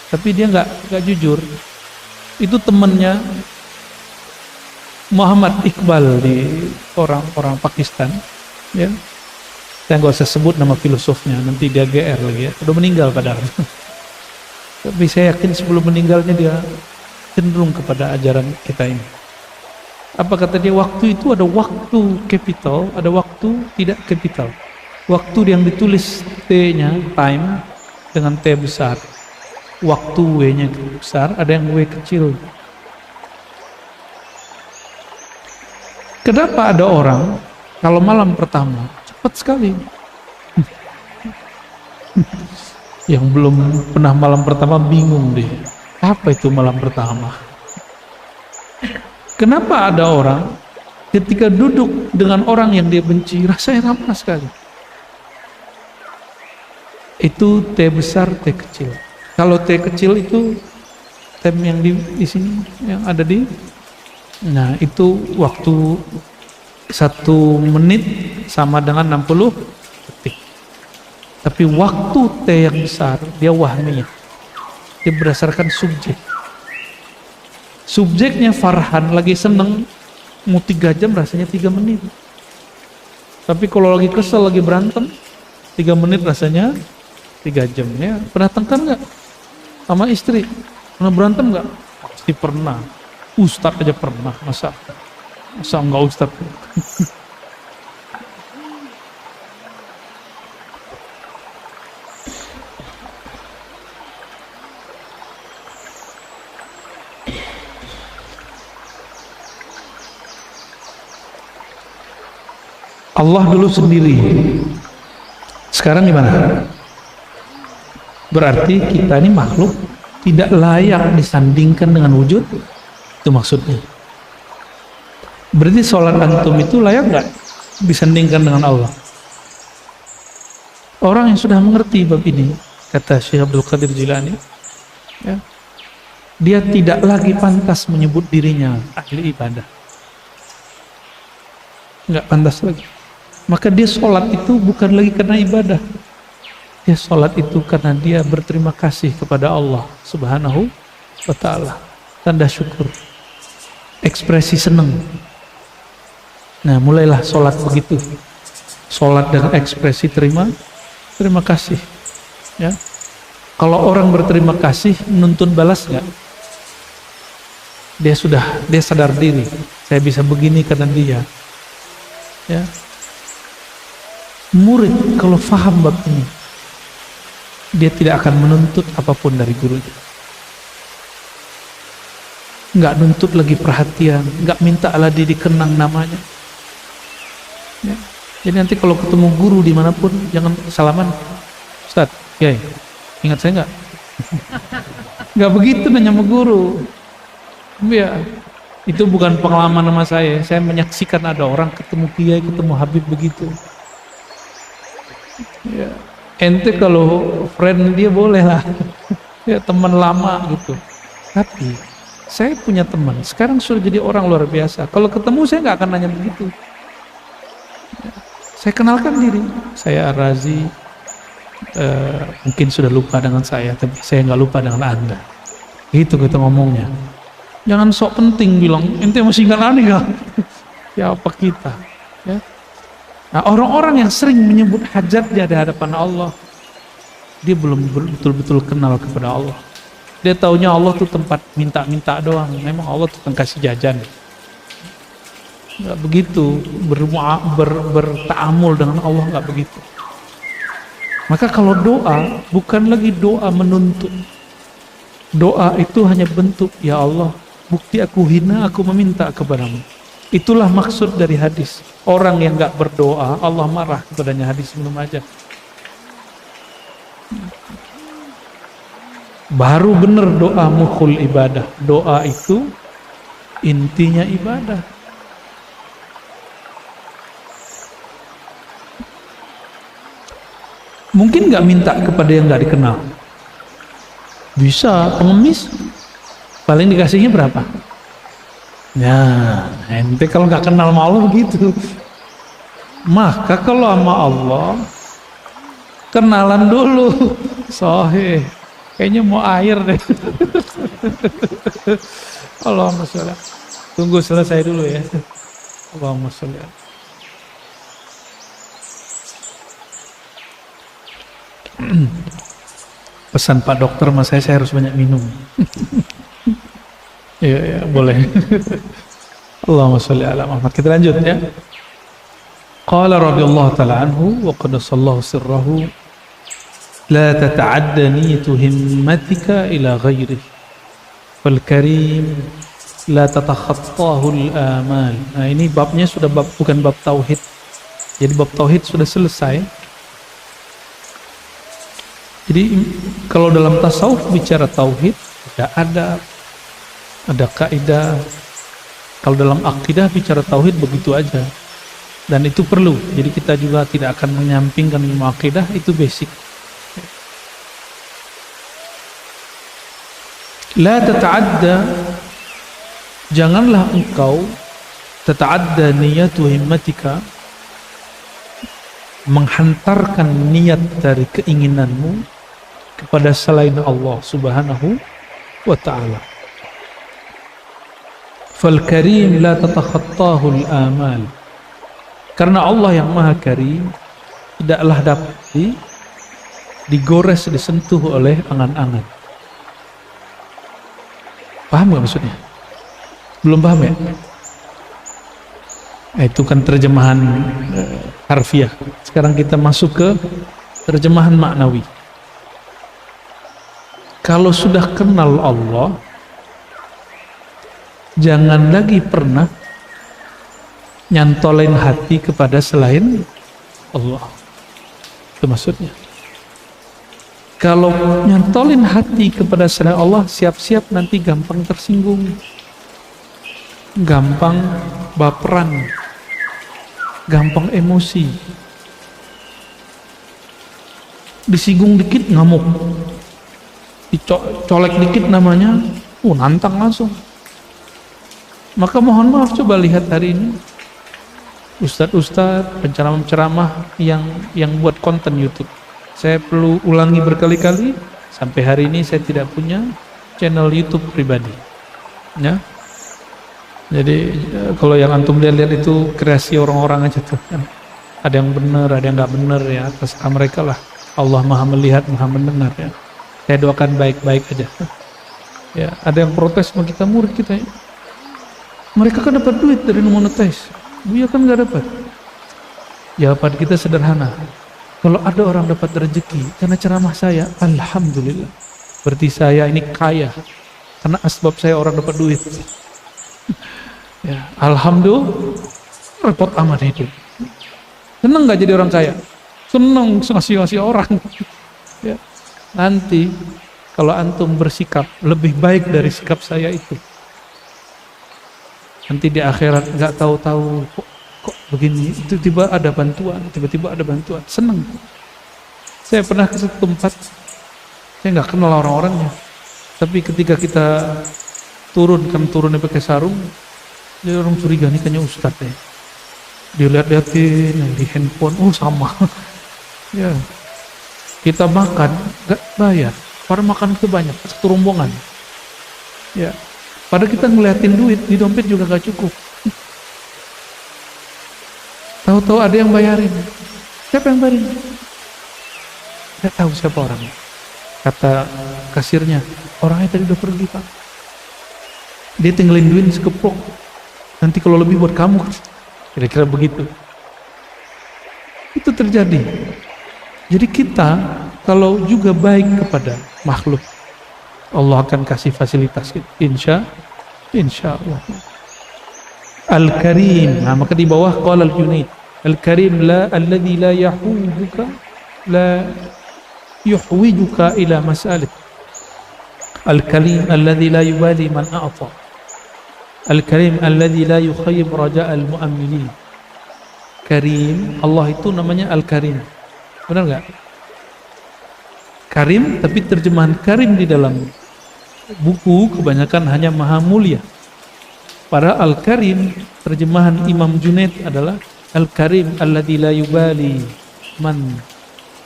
tapi dia nggak jujur. Itu temannya Muhammad Iqbal di orang Pakistan, ya. Saya nggak usah sebut nama filosofnya, nanti dia GR lagi ya. Udah meninggal padahal. Tapi saya yakin sebelum meninggalnya dia cenderung kepada ajaran kita ini. Apa kata dia? Waktu itu ada waktu capital, ada waktu tidak capital. Waktu yang ditulis T-nya time dengan T besar. waktu W-nya besar, ada yang W kecil. Kenapa ada orang kalau malam pertama cepat sekali? Yang belum pernah malam pertama bingung deh. Apa itu malam pertama? Kenapa ada orang ketika duduk dengan orang yang dia benci rasanya lama sekali? Itu T besar, T kecil. Kalau T kecil itu tem yang di sini yang ada di, nah itu waktu 1 menit sama dengan 60 detik. Tapi waktu T yang besar dia wahmiyah, dia berdasarkan subjek. Subjeknya Farhan lagi seneng mau 3 jam rasanya 3 menit. Tapi kalau lagi kesel, lagi berantem 3 menit rasanya 3 jam. Ya, pernah tengkar nggak sama istri? Pernah berantem nggak? Pasti pernah. Ustadz aja pernah, masa enggak ustadz? Allah dulu sendiri, sekarang gimana? Berarti kita ini makhluk tidak layak disandingkan dengan wujud, itu maksudnya. Berarti sholat antum itu layak nggak disandingkan dengan Allah? Orang yang sudah mengerti bab ini, kata Syekh Abdul Qadir Jilani, ya, dia tidak lagi pantas menyebut dirinya ahli ibadah, nggak pantas lagi. Maka dia sholat itu bukan lagi karena ibadah, dia sholat itu karena dia berterima kasih kepada Allah Subhanahu wa ta'ala, tanda syukur, ekspresi senang. Nah, mulailah sholat begitu, sholat dan ekspresi terima kasih. Ya, kalau orang berterima kasih menuntut balas nggak? Dia sadar diri, saya bisa begini karena dia. Ya, murid kalau faham bab ini, dia tidak akan menuntut apapun dari gurunya. Nggak nuntut lagi perhatian, nggak minta Allah dia dikenang namanya. Ya. Jadi nanti kalau ketemu guru dimanapun jangan salaman, Ustaz, Yai, ingat saya nggak? Nggak begitu nanya sama guru. Ya, itu bukan pengalaman sama saya menyaksikan ada orang ketemu kiai, ketemu habib begitu. Ya, ente kalau friend dia boleh lah, ya teman lama gitu. Tapi saya punya teman, sekarang sudah jadi orang luar biasa. Kalau ketemu saya nggak akan nanya begitu. Ya, saya kenalkan diri, saya Ar-Razi. Mungkin sudah lupa dengan saya, tapi saya nggak lupa dengan Anda. Gitu kita ngomongnya. Jangan sok penting bilang, ente masih kenal nih nggak? Ya apa kita? Ya. Nah, orang-orang yang sering menyebut hajatnya di hadapan Allah, dia belum betul-betul kenal kepada Allah. Dia taunya Allah tuh tempat minta-minta doang. Memang Allah tuh kasih jajan. Nggak begitu, bertaamul dengan Allah nggak begitu. Maka kalau doa bukan lagi doa menuntut. Doa itu hanya bentuk, ya Allah, bukti aku hina, aku meminta kepadamu. Itulah maksud dari hadis. Orang yang nggak berdoa, Allah marah kepadanya, hadis Ibnu Majah. Baru benar doa mukhul ibadah. Doa itu intinya ibadah. Mungkin nggak minta kepada yang nggak dikenal. Bisa, pengemis paling dikasihnya berapa? Ya, ente kalau nggak kenal sama Allah begitu. Maka kalau sama Allah kenalan dulu. Sahih. Kayaknya mau air deh. Allahumma sholli. Tunggu selesai dulu ya. Allahumma sholli. Pesan Pak Dokter sama saya harus banyak minum. Ya, boleh. Allahumma sholli ala Muhammad. Kita lanjut ya. Qala radhiyallahu ta'ala anhu wa qaddasallahu sirrahu la tata'adda niyatu himmatika ila ghairih. Fal karim la tatakhattahu al-amal. Nah, ini babnya sudah bukan bab tauhid. Jadi bab tauhid sudah selesai. Jadi kalau dalam tasawuf bicara tauhid, ada kaidah. Kalau dalam akidah bicara tauhid begitu aja. Dan itu perlu. Jadi kita juga tidak akan menyampingkan ilmu akidah, itu basic. La tata'adda, janganlah engkau tata'adda niyatu himmatika, menghantarkan niat dari keinginanmu kepada selain Allah Subhanahu wa ta'ala. Fal karim la tatakhattahu al-amal. Karena Allah yang Maha Karim tidaklah dapat digores, disentuh oleh angan-angan. Paham gak maksudnya? Belum paham ya? Itu kan terjemahan harfiah. Sekarang kita masuk ke terjemahan maknawi. Kalau sudah kenal Allah, jangan lagi pernah nyantolin hati kepada selain Allah. Itu maksudnya. Kalau nyantolin hati kepada selain Allah, siap-siap nanti gampang tersinggung, gampang baperan, gampang emosi, disinggung dikit ngamuk, dicolek dikit namanya nantang langsung. Maka mohon maaf, coba lihat hari ini ustadz-ustadz penceramah yang buat konten YouTube. Saya perlu ulangi berkali-kali, sampai hari ini saya tidak punya channel YouTube pribadi. Ya. Jadi kalau yang antum lihat itu kreasi orang-orang aja tuh. Kan. Ada yang benar, ada yang nggak benar ya, terserah mereka lah. Allah Maha melihat, Maha mendengar ya. Saya doakan baik-baik aja. Ya, ada yang protes sama kita, murid kita ya. Mereka kan dapat duit dari monetize. Buya kan nggak dapat. Jawaban kita sederhana. Kalau ada orang dapat rezeki karena ceramah saya, alhamdulillah. Berarti saya ini kaya karena asbab saya orang dapat duit. Ya, alhamdulillah. Repot amat hidup. Senang nggak jadi orang kaya? Senang ngasih orang. Ya. Nanti kalau antum bersikap lebih baik dari sikap saya itu, nanti di akhirat nggak tahu-tahu kok begini, itu tiba-tiba ada bantuan, senang. Saya pernah ke satu tempat, saya nggak kenal orang-orangnya, tapi ketika kita turunnya pakai sarung, dia orang curiga nih kayaknya ustadz ya. Dilihat-liatin di handphone, sama. Ya, kita makan nggak bayar, padahal makan itu banyak, satu rombongan. Ya, padahal kita ngeliatin duit di dompet juga nggak cukup. Tahu-tahu ada yang bayarin. Siapa yang bayarin? Tidak tahu siapa orangnya. Kata kasirnya, orangnya tadi udah pergi pak. Dia tinggalin duit sekeplok. Nanti kalau lebih buat kamu. Kira-kira begitu. Itu terjadi. Jadi kita kalau juga baik kepada makhluk, Allah akan kasih fasilitas. Insya Allah. Al-Karim. Nah, maka di bawah qala al-Junaid, Al-Karim la alladhi la yuhwijuka ila mas'alik. Al-Karim alladhi la yubali man a'ta. Al-Karim alladhi la yukhayyib raja' al-mu'ammilin. Karim, Allah itu namanya Al-Karim. Benar enggak? Karim, tapi terjemahan Karim di dalam buku kebanyakan hanya Maha Mulia. Para Al-Karim, terjemahan Imam Junaid adalah Al-Karim alladzi la yubali man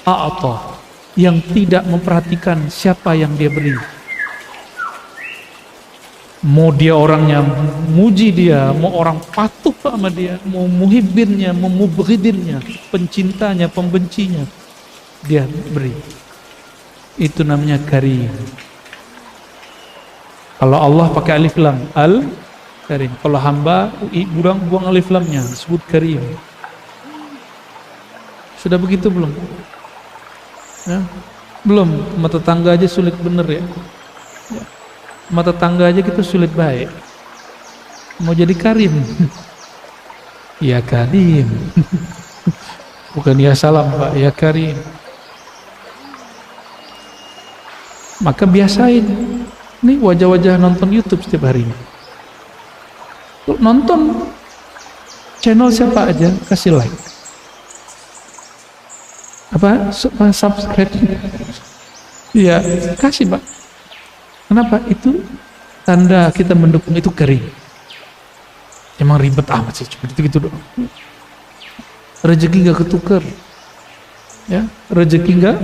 a'ta, yang tidak memperhatikan siapa yang dia beri. Mau dia orangnya muji dia, mau orang patuh sama dia, mau muhibbinnya, mau mubghidinnya, pencintanya, pembencinya, dia beri. Itu namanya Karim. Kalau Allah pakai alif lam, Karim. Kalau hamba buang alif lamnya, disebut Karim. Sudah begitu belum? Ya. Belum, sama tetangga aja sulit bener ya. Sama tetangga aja kita sulit baik. Mau jadi karim. Ya karim. Bukan ya salam Pak, ya karim. Maka biasain. Nih wajah-wajah nonton YouTube setiap hari. Nonton channel siapa aja, kasih like. Apa? Subscribe. Ya, kasih Pak. Kenapa? Itu tanda kita mendukung itu karim. Emang ribet amat sih, cuma gitu-gitu doang. Rezeki nggak ketukar, ya, rezeki nggak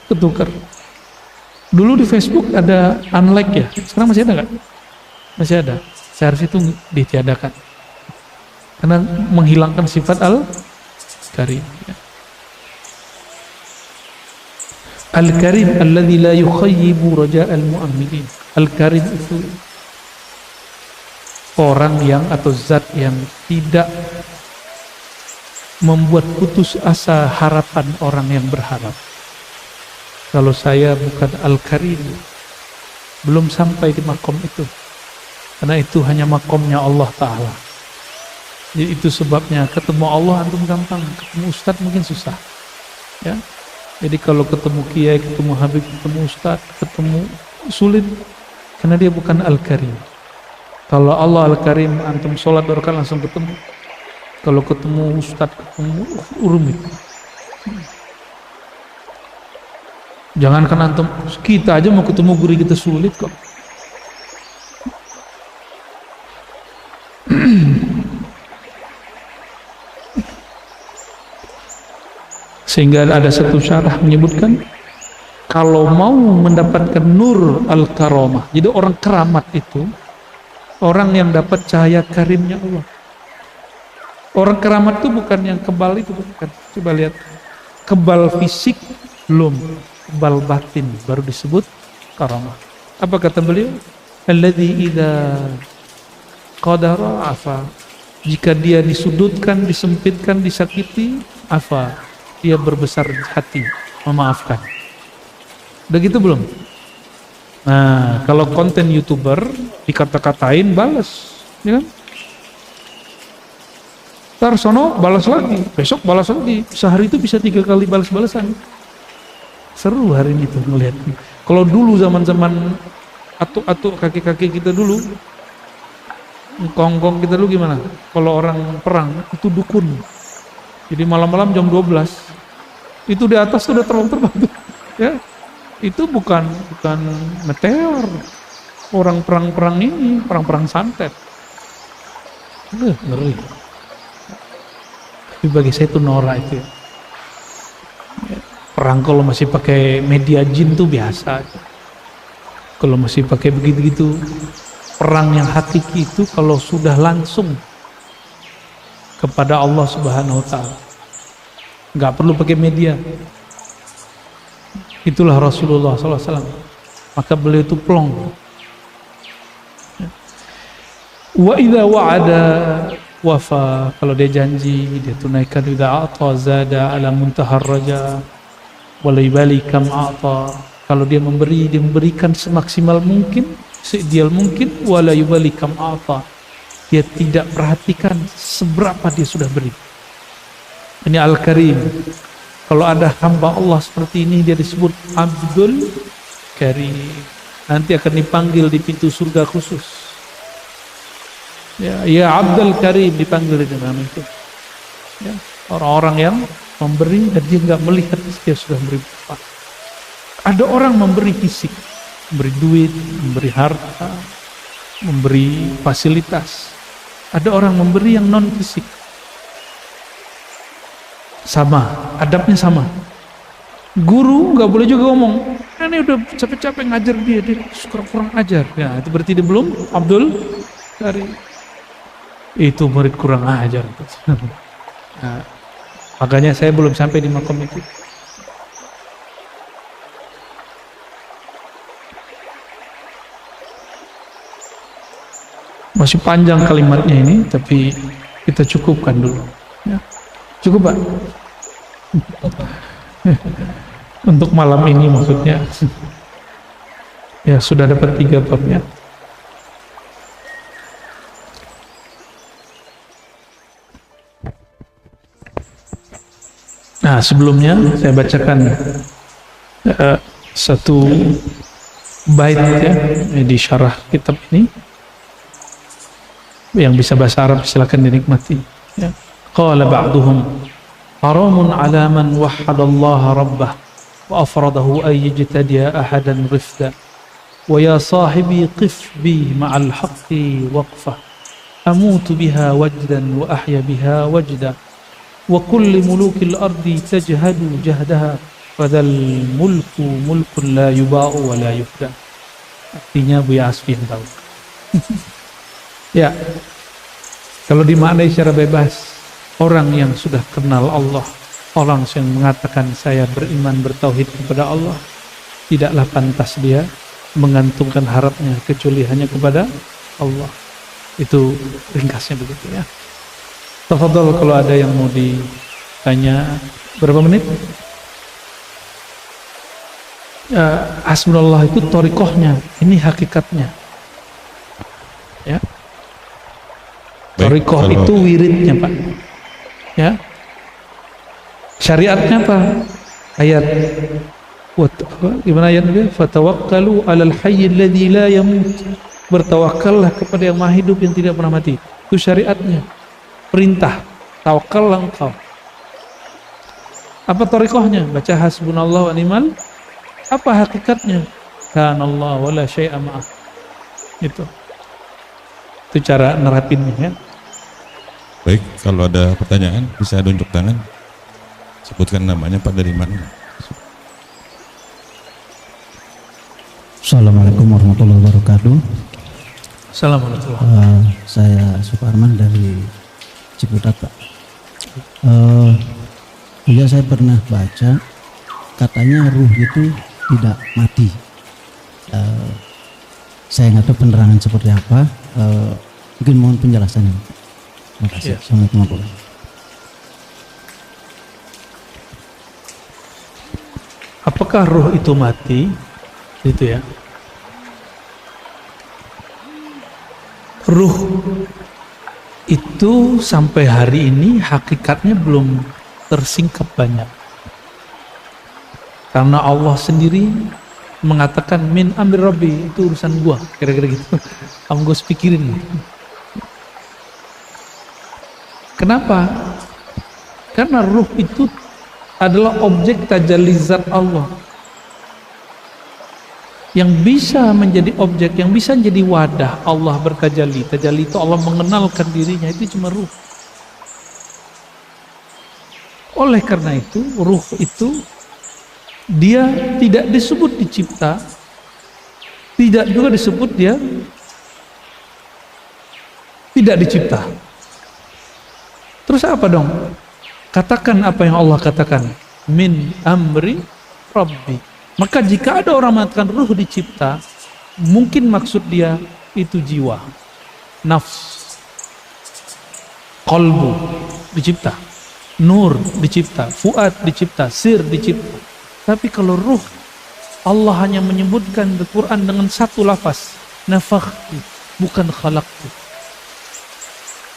ketukar. Dulu di Facebook ada unlike ya, sekarang masih ada nggak? Masih ada. Seharusnya itu ditiadakan karena menghilangkan sifat al-karim. Ya. Al-karim alladzi la yukhayyibu raja'al mu'amilin. Al-karim itu orang yang atau zat yang tidak membuat putus asa harapan orang yang berharap. Kalau saya bukan Al-Karim, belum sampai di makom itu, karena itu hanya makomnya Allah Ta'ala. Jadi itu sebabnya ketemu Allah antum gampang, ketemu Ustadz mungkin susah ya. Jadi kalau ketemu Kiai, ketemu Habib, ketemu Ustadz, ketemu sulit, karena dia bukan Al-Karim. Kalau Allah Al-Karim, antum sholat 2 rakaat langsung ketemu. Kalau ketemu Ustadz, ketemu rumit. Jangankan antum, kita aja mau ketemu guru kita sulit kok. Sehingga ada satu syarah menyebutkan, kalau mau mendapatkan nur al-karamah, jadi orang keramat itu orang yang dapat cahaya karimnya Allah. Orang keramat itu bukan yang kebal itu, bukan. Coba lihat, kebal fisik belum, kebal batin baru disebut karamah. Apa kata beliau? Alladzi idza qadara afa. Jika dia disudutkan, disempitkan, disakiti, afa, dia berbesar hati, memaafkan. Udah gitu belum? Nah, kalau konten YouTuber dikata-katain, balas, ya kan? Ntar sono balas lagi, besok balas lagi, sehari itu bisa 3 kali balas-balasan. Seru hari ini tuh ngeliat. Kalau dulu zaman-zaman atuk-atuk kaki-kaki kita dulu, kongkong kita dulu gimana? Kalau orang perang itu dukun. Jadi malam-malam jam 12 itu di atas tuh udah terbang-terbang tuh, ya. Itu bukan meteor. Orang perang-perang ini, perang-perang santet. Ngeri. Tapi bagi saya itu norak itu. Perang kalau masih pakai media jin tuh biasa. Kalau masih pakai begitu-gitu, perang yang hakiki itu kalau sudah langsung kepada Allah Subhanahu wa Ta'ala, nggak perlu pakai media. Itulah Rasulullah SAW. Maka beliau itu plong. Wa idza wa'ada wafa. Kalau dia janji, dia tunaikan. Idza a'ta zada ala muntahar raja wala yubali kam a'ta. Kalau dia memberi, dia memberikan semaksimal mungkin, seideal mungkin, wala yubali kam a'ta. Dia tidak perhatikan seberapa dia sudah beri. Ini Al-Karim. Kalau ada hamba Allah seperti ini, dia disebut Abdul Karim. Nanti akan dipanggil di pintu surga khusus. Ya Abdul Karim dipanggil di dalam itu. Ya, orang-orang yang memberi dan dia nggak melihat dia sudah memberi apa. Ada orang memberi fisik, memberi duit, memberi harta, memberi fasilitas. Ada orang memberi yang non fisik. Sama, adabnya sama. Guru nggak boleh juga ngomong, ini udah capek-capek ngajar dia kurang ajar. Ya, itu berarti dia belum Abdul Karim. Itu murid kurang ajar. Nah, makanya saya belum sampai di makom itu. Masih panjang kalimatnya ini, tapi kita cukupkan dulu. Ya. Cukup Pak? Untuk malam ini maksudnya. Ya, sudah dapat 3 babnya. Nah, sebelumnya saya bacakan satu bait ya di syarah kitab ini. Yang bisa bahasa Arab silakan dinikmati ya. Qala ba'duhum haramun 'ala man wahhada Allah rabbah wa afradahu ay yajtadiya ahadan rifda wa ya sahibi qif bi ma'al haqqi waqfah amutu biha wajdan wa ahya biha wajda wa kulli mulukil ardi tajhadu jahdaha fadhal mulku mulkun la yuba'u wa la yufda. Artinya Buya Asfi yang tahu. Ya, kalau dimaknai secara bebas, orang yang sudah kenal Allah, orang yang mengatakan saya beriman bertauhid kepada Allah, tidaklah pantas dia menggantungkan harapnya kecuali hanya kepada Allah. Itu ringkasnya begitu ya. Tafadhol kalau ada yang mau ditanya. Berapa menit? Hasbunallah itu thariqahnya, ini hakikatnya. Ya. Thariqah itu wiridnya, Pak. Ya. Syariatnya apa? Ayat gimana ayatnya? Fatawakkalu 'alal hayyil ladzi la yamut. Bertawakallah kepada yang Maha Hidup yang tidak pernah mati. Itu syariatnya. Perintah. Tawakallah engkau. Apa thariqahnya? Baca hasbunallah wa ni'mal. Apa hakikatnya? Kanallah wala syai'a ma'ah. Itu cara nerapinnya ya. Baik, kalau ada pertanyaan bisa tunjuk tangan. Sebutkan namanya, Pak, dari mana? Assalamualaikum warahmatullahi wabarakatuh. Assalamualaikum. Saya Suparman dari Ciputat, Pak. Ya, saya pernah baca katanya ruh itu tidak mati. Saya nggak tahu penerangan seperti apa. Mungkin mohon penjelasannya. Terima kasih. Assalamualaikum warahmatullahi wabarakatuh. Apakah ruh itu mati? Itu ya. Ruh itu sampai hari ini hakikatnya belum tersingkap banyak. Karena Allah sendiri mengatakan min amri rabbi, itu urusan gua, kira-kira gitu. Kamu gue pikirin. Kenapa? Karena ruh itu adalah objek tajalli zat Allah yang bisa menjadi objek, yang bisa menjadi wadah Allah bertajalli. Tajalli itu Allah mengenalkan dirinya, itu cuma ruh. Oleh karena itu, ruh itu dia tidak disebut dicipta, tidak juga disebut dia tidak dicipta. Terus apa dong? Katakan apa yang Allah katakan, min amri rabbi. Maka jika ada orang mengatakan ruh dicipta, mungkin maksud dia itu jiwa, nafs, qalbu dicipta, nur dicipta, fuad dicipta, sir dicipta. Tapi kalau ruh, Allah hanya menyebutkan di Quran dengan satu lafaz, nafakhtu, bukan khalaqtu.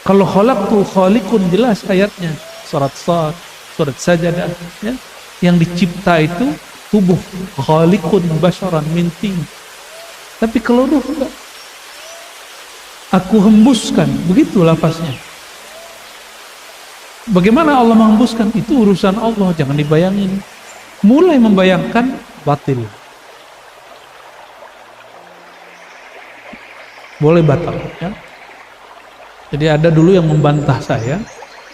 Kalau khalaqtu, khaliqun jelas ayatnya, surat Sad, surat Sajadah, ya. Yang dicipta itu tubuh, khaliqun basharan min tin. Tapi kalau ruh enggak. Aku hembuskan, begitu lafaznya. Bagaimana Allah menghembuskan? Itu urusan Allah, jangan dibayangin. Mulai membayangkan batil. Boleh batal ya. Jadi ada dulu yang membantah saya,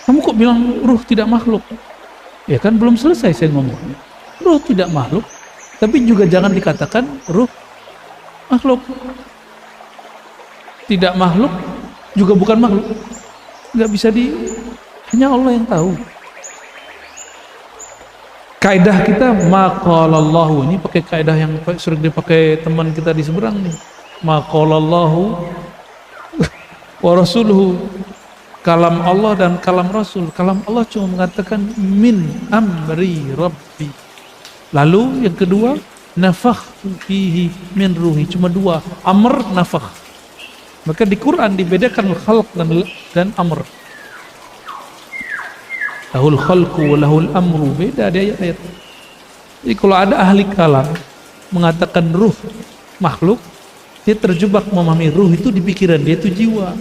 kamu kok bilang ruh tidak makhluk? Ya kan belum selesai saya ngomong. Ruh tidak makhluk, tapi juga jangan dikatakan ruh makhluk. Tidak makhluk juga bukan makhluk. Nggak bisa hanya Allah yang tahu. Kaidah kita maqalallahu, ini pakai kaidah yang sering dipakai teman kita di seberang nih. Maqalallahu wa rasuluhu, kalam Allah dan kalam Rasul. Kalam Allah cuma mengatakan min amri rabbi, Lalu yang kedua, nafakhtu fihi min ruhi, cuma dua, amr, nafakh. Maka di Quran dibedakan khalq dan amr. Lahul khalqu wa lahul amru, beda di ayat-ayat. Jadi kalau ada ahli kalam mengatakan ruh makhluk, dia terjebak memahami ruh itu di pikiran dia, itu jiwa.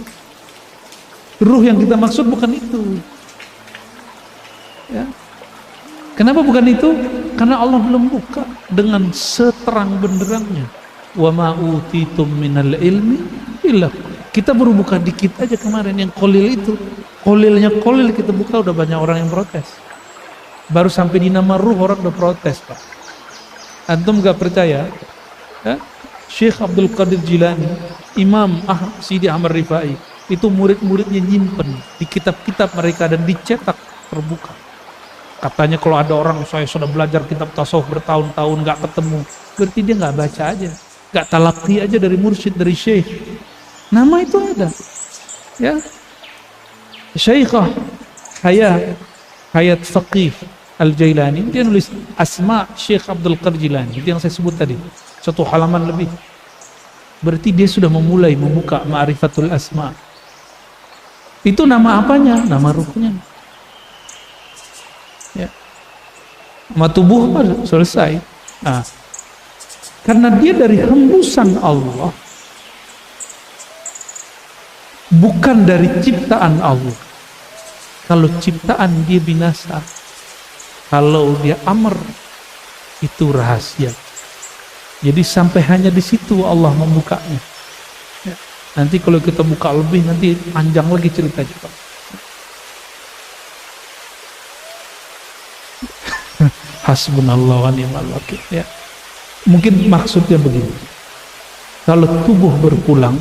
Ruh yang kita maksud bukan itu. Ya. Kenapa bukan itu? Karena Allah belum buka dengan seterang benderangnya. Wa ma utitum minal ilmi illa. Kita baru buka dikit aja kemarin yang kolil itu. Kolilnya kolil kita buka udah banyak orang yang protes. Baru sampai di nama ruh orang udah protes, Pak. Antum gak percaya? Ya? Syekh Abdul Qadir Jilani, Imam Sidi Ahmad Rifai, itu murid-muridnya nyimpen di kitab-kitab mereka dan dicetak terbuka. Katanya kalau ada orang, saya sudah belajar kitab tasawuf bertahun-tahun gak ketemu, berarti dia gak baca aja, gak talaqi aja dari mursyid, dari syekh. Nama itu ada. Ya, Syekhah Hayat Faqih Al-Jailani, dia nulis Asma Syekh Abdul Qadir Jilani, itu yang saya sebut tadi, satu halaman lebih. Berarti dia sudah memulai membuka Ma'rifatul Asma. Itu nama apanya? Nama ruhnya. Ya. Nama tubuh selesai. Nah, karena dia dari hembusan Allah, bukan dari ciptaan Allah. Kalau ciptaan dia binasa, kalau dia amr itu rahasia. Jadi sampai hanya di situ Allah membukanya. Ya. Nanti kalau kita buka lebih nanti panjang lagi ceritanya, Pak. Hasbunallah wa ni'mal wakil. Ya. Mungkin maksudnya begini. Kalau tubuh berpulang,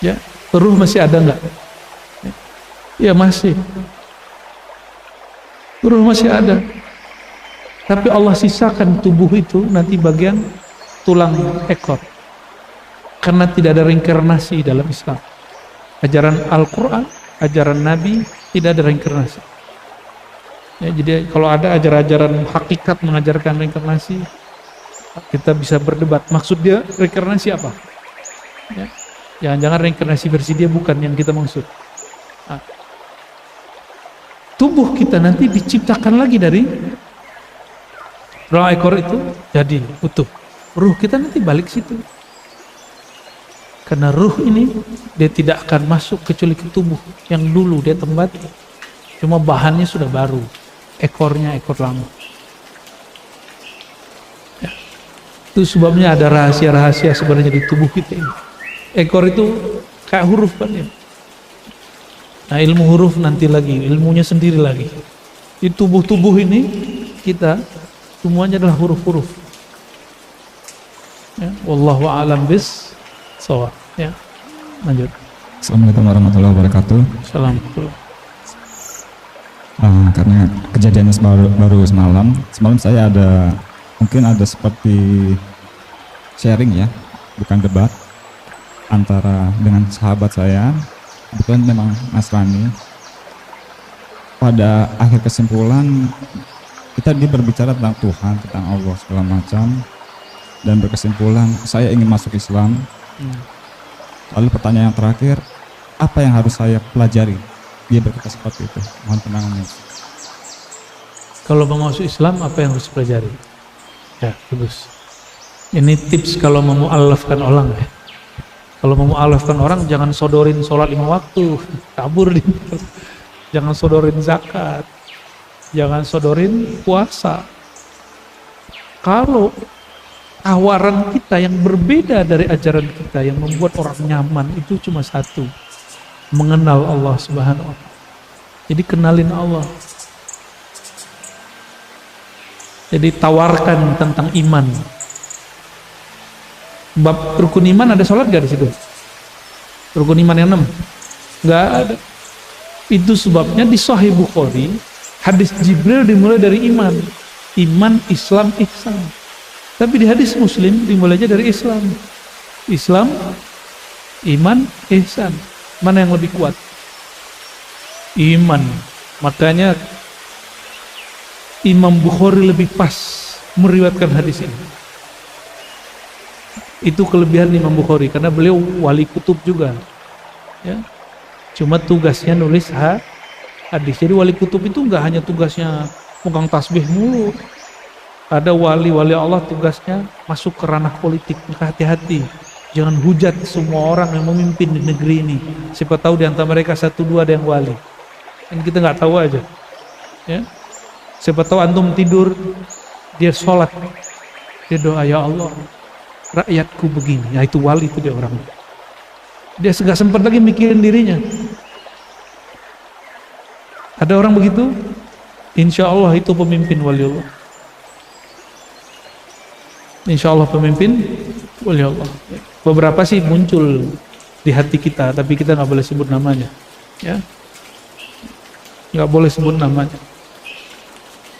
ya, ruh masih ada nggak? Ya masih. Ruh masih ada. Tapi Allah sisakan tubuh itu nanti bagian tulang ekor. Karena tidak ada reinkarnasi dalam Islam. Ajaran Al-Quran, ajaran Nabi, tidak ada reinkarnasi. Ya, jadi kalau ada ajaran-ajaran hakikat mengajarkan reinkarnasi, kita bisa berdebat. Maksud dia reinkarnasi apa? Ya. Jangan-jangan reinkarnasi versi dia bukan yang kita maksud. Nah, tubuh kita nanti diciptakan lagi dari tulang ekor itu jadi utuh. Ruh kita nanti balik situ. Karena ruh ini dia tidak akan masuk kecuali ke tubuh yang dulu dia tempati. Cuma bahannya sudah baru. Ekornya ekor lama. Ya. Itu sebabnya ada rahasia-rahasia sebenarnya di tubuh kita ini. Ekor itu kayak huruf kan ya. Nah, ilmu huruf nanti lagi, ilmunya sendiri lagi. Di tubuh-tubuh ini kita semuanya adalah huruf-huruf. Ya, wallahu a'lam bis-shawab. Ya. Lanjut. Assalamualaikum warahmatullahi wabarakatuh. Assalamualaikum. Karena kejadian baru semalam saya mungkin ada seperti sharing ya, bukan debat, antara dengan sahabat saya, kebetulan memang Nasrani. Pada akhir kesimpulan kita berbicara tentang Tuhan, tentang Allah segala macam, dan berkesimpulan saya ingin masuk Islam. Lalu pertanyaan yang terakhir, apa yang harus saya pelajari? Dia berkata seperti itu. Mohon penanganannya. Kalau mau masuk Islam apa yang harus pelajari? Ya, bagus. Ini tips kalau mau mu'alafkan orang ya. Kalau mau mu'alafkan orang jangan sodorin sholat 5 waktu, kabur di. Jangan sodorin zakat. Jangan sodorin puasa. Kalau tawaran kita yang berbeda dari ajaran kita yang membuat orang nyaman itu cuma satu. Mengenal Allah Subhanahu wa ta'ala. Jadi kenalin Allah. Jadi tawarkan tentang iman. Bab rukun iman ada sholat gak di situ? Rukun iman yang 6? Gak ada. Itu sebabnya di Sahih Bukhari hadis Jibril dimulai dari iman. Iman, Islam, ihsan. Tapi di hadis Muslim dimulainya dari Islam. Islam, iman, ihsan. Mana yang lebih kuat? Iman. Makanya Imam Bukhari lebih pas meriwayatkan hadis ini. Itu kelebihan Imam Bukhari karena beliau wali kutub juga. Ya. Cuma tugasnya nulis hadis. Jadi wali kutub itu nggak hanya tugasnya pegang tasbih mulu. Ada wali-wali Allah tugasnya masuk ke ranah politik. Maka hati-hati. Jangan hujat semua orang yang memimpin di negeri ini. Siapa tahu di antara mereka 1-2 ada yang wali. Dan kita nggak tahu aja. Ya. Siapa tahu antum tidur, dia sholat, dia doa, ya Allah, rakyatku begini. Ya itu wali, itu dia orang. Dia nggak sempat lagi mikirin dirinya. Ada orang begitu, insya Allah itu pemimpin wali Allah. Insya Allah pemimpin wali Allah. Beberapa sih muncul di hati kita, tapi kita nggak boleh sebut namanya, ya, nggak boleh sebut namanya,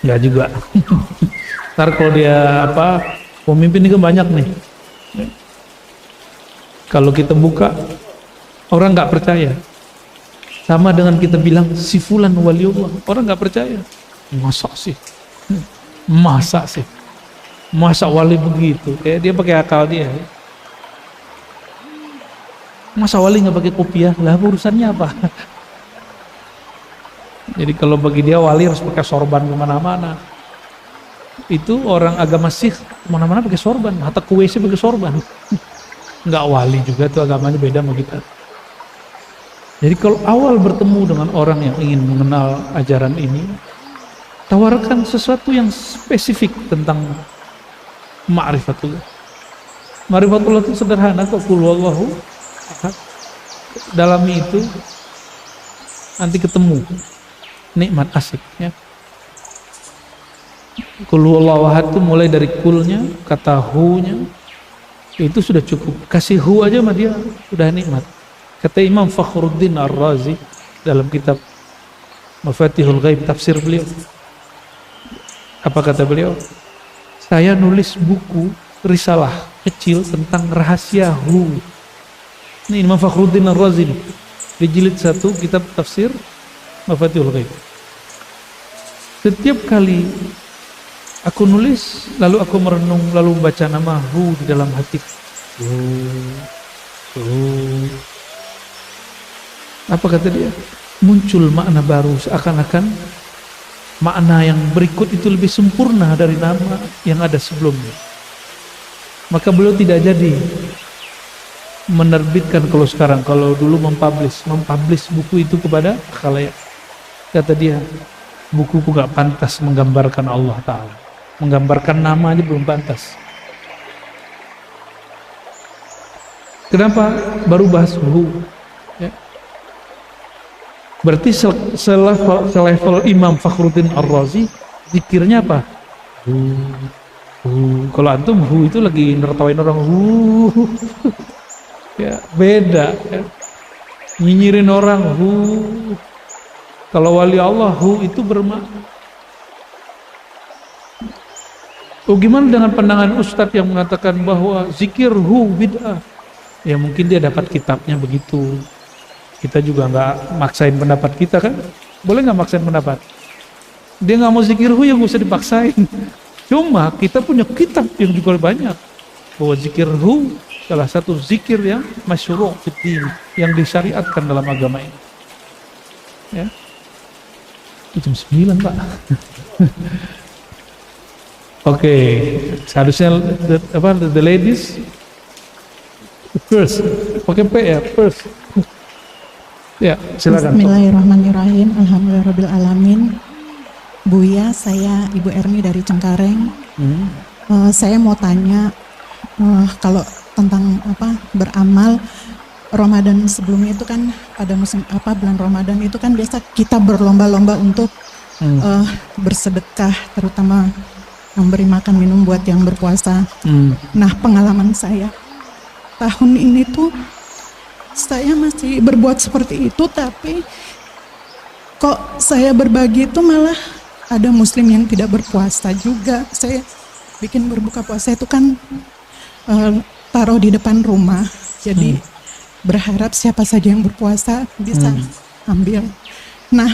nggak juga. Ntar kalau dia pemimpin ini kan banyak nih. Kalau kita buka, orang nggak percaya. Sama dengan kita bilang si fulan waliullah, orang nggak percaya. Masa sih? Masa wali begitu? Kayak dia pakai akal dia. Masa wali nggak pakai kopiah? Lah urusannya apa? Jadi kalau bagi dia wali harus pakai sorban kemana-mana. Itu orang agama Sikh kemana-mana pakai sorban, hatta ke WC pakai sorban. Nggak wali juga, itu agamanya beda sama kita. Jadi kalau awal bertemu dengan orang yang ingin mengenal ajaran ini, tawarkan sesuatu yang spesifik tentang ma'rifatullah. Ma'rifatullah itu sederhana kok, qul huwallahu ahad. Dalami itu nanti ketemu nikmat asik, ya. Qul huwallahu ahad itu mulai dari kulnya, kata hu-nya itu sudah cukup. Kasih hu aja sama dia sudah nikmat. Kata Imam Fakhruddin Ar-Razi dalam kitab Mafatihul Ghaib tafsir beliau. Apa kata beliau? Saya nulis buku risalah kecil tentang rahasia hu. Ini Imam Fakhruddin Ar-Razi di jilid 1 kitab tafsir Mafatihul Ghaib. Setiap kali aku nulis, lalu aku merenung, lalu membaca nama hu di dalam hati. Apa kata dia? Muncul makna baru, seakan-akan makna yang berikut itu lebih sempurna dari nama yang ada sebelumnya. Maka beliau tidak jadi menerbitkan kalau sekarang, kalau dulu mempublish buku itu kepada khalayak. Kata dia, bukuku gak pantas menggambarkan Allah Ta'ala. Menggambarkan nama aja belum pantas. Kenapa baru bahas hu? Ya. Berarti selevel Imam Fakhruddin Ar-Razi, zikirnya apa? Kalau antum hu itu lagi nertawain orang ya beda, ya. Nyinyirin orang Kalau wali Allah itu bermakna. Gimana dengan pandangan Ustadz yang mengatakan bahwa zikir bid'ah? Ya mungkin dia dapat kitabnya begitu. Kita juga nggak maksain pendapat kita kan? Boleh nggak maksain pendapat? Dia nggak mau zikir ya nggak usah dipaksain. Cuma kita punya kitab yang juga banyak bahwa zikir salah satu zikir yang masyru' fiddin, yang disyariatkan dalam agama ini. Ya. Jam 9 Pak. Oke, seharusnya the ladies first, pakai P ya, first. Ya, silakan. Bismillahirrahmanirrahim. Alhamdulillahirrabbilalamin. Buya, saya Ibu Erni dari Cengkareng. Saya mau tanya kalau tentang beramal Ramadan sebelumnya itu kan pada musim bulan Ramadan itu kan biasa kita berlomba-lomba untuk bersedekah, terutama memberi makan minum buat yang berpuasa. Nah, pengalaman saya tahun ini tuh saya masih berbuat seperti itu, tapi kok saya berbagi itu malah ada muslim yang tidak berpuasa juga. Saya bikin berbuka puasa itu kan taruh di depan rumah, jadi berharap siapa saja yang berpuasa bisa ambil. Nah,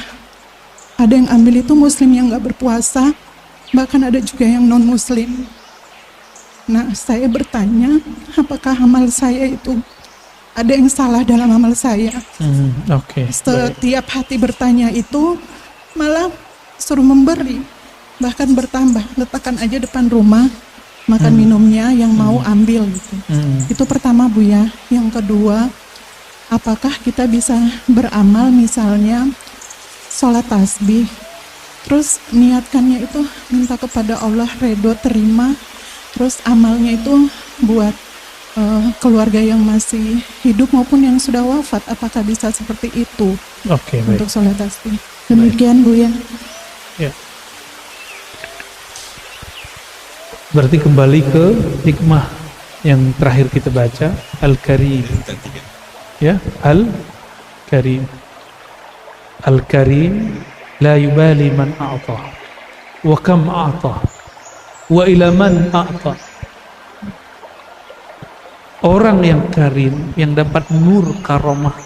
ada yang ambil itu muslim yang gak berpuasa, bahkan ada juga yang non-muslim. Nah, saya bertanya, apakah amal saya itu ada yang salah dalam amal saya? Oke. Setiap hati bertanya itu malah suruh memberi, bahkan bertambah. Letakkan aja depan rumah, makan minumnya yang mau ambil gitu. Itu pertama Buya. Yang kedua, apakah kita bisa beramal misalnya sholat tasbih, terus niatkannya itu minta kepada Allah ridho terima, terus amalnya itu buat keluarga yang masih hidup maupun yang sudah wafat, apakah bisa seperti itu? Oke, baik. Untuk sholat tasbih. Demikian Buya. Ya. Berarti kembali ke hikmah yang terakhir kita baca, Al-Karim. Ya, Al-Karim. Al-Karim la yubali man a'ta wa kam a'ta wa ila man a'ta. Orang yang karim, yang dapat nur karomah,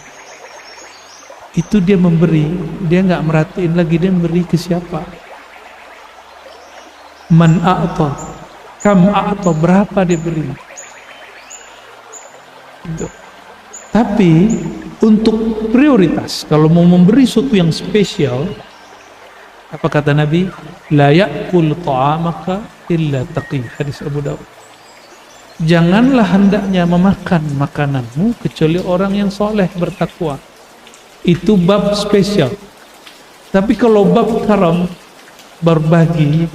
itu dia memberi, dia nggak merhatiin lagi dia memberi ke siapa. Man a'ta, kam a'ta, berapa dia beri. Gitu. Tapi untuk prioritas, kalau mau memberi sesuatu yang spesial, apa kata Nabi? La ya'kul ta'amaka illa taqi, hadis Abu Dawud. Janganlah hendaknya memakan makananmu kecuali orang yang soleh bertakwa. Itu bab spesial. Tapi kalau bab karam, berbagi,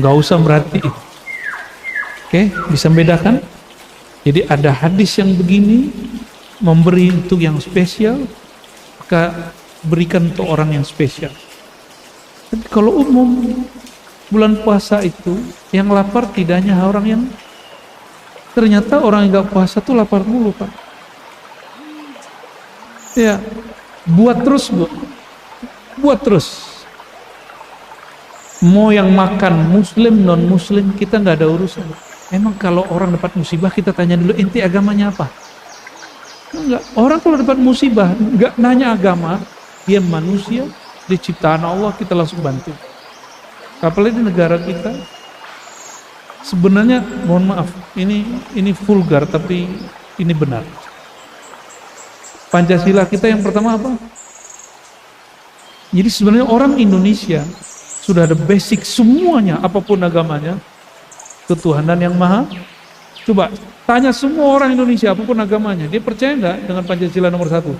nggak usah merhatiin. Oke, bisa membedakan? Jadi ada hadis yang begini, memberi untuk yang spesial, maka berikan untuk orang yang spesial. Tapi kalau umum, bulan puasa itu yang lapar tidak hanya orang yang, ternyata orang yang gak puasa tuh lapar mulu Pak. Ya, buat terus Bu, buat terus. Mau yang makan muslim non muslim kita nggak ada urusan. Emang kalau orang dapat musibah kita tanya dulu inti agamanya apa? Enggak. Orang kalau dapat musibah nggak nanya agama, dia manusia, dia ciptaan Allah, kita langsung bantu. Apalagi di negara kita, sebenarnya mohon maaf, ini vulgar tapi ini benar. Pancasila kita yang pertama apa? Jadi sebenarnya orang Indonesia sudah ada basic semuanya, apapun agamanya, ketuhanan yang maha. Coba tanya semua orang Indonesia apapun agamanya, dia percaya nggak dengan Pancasila nomor 1?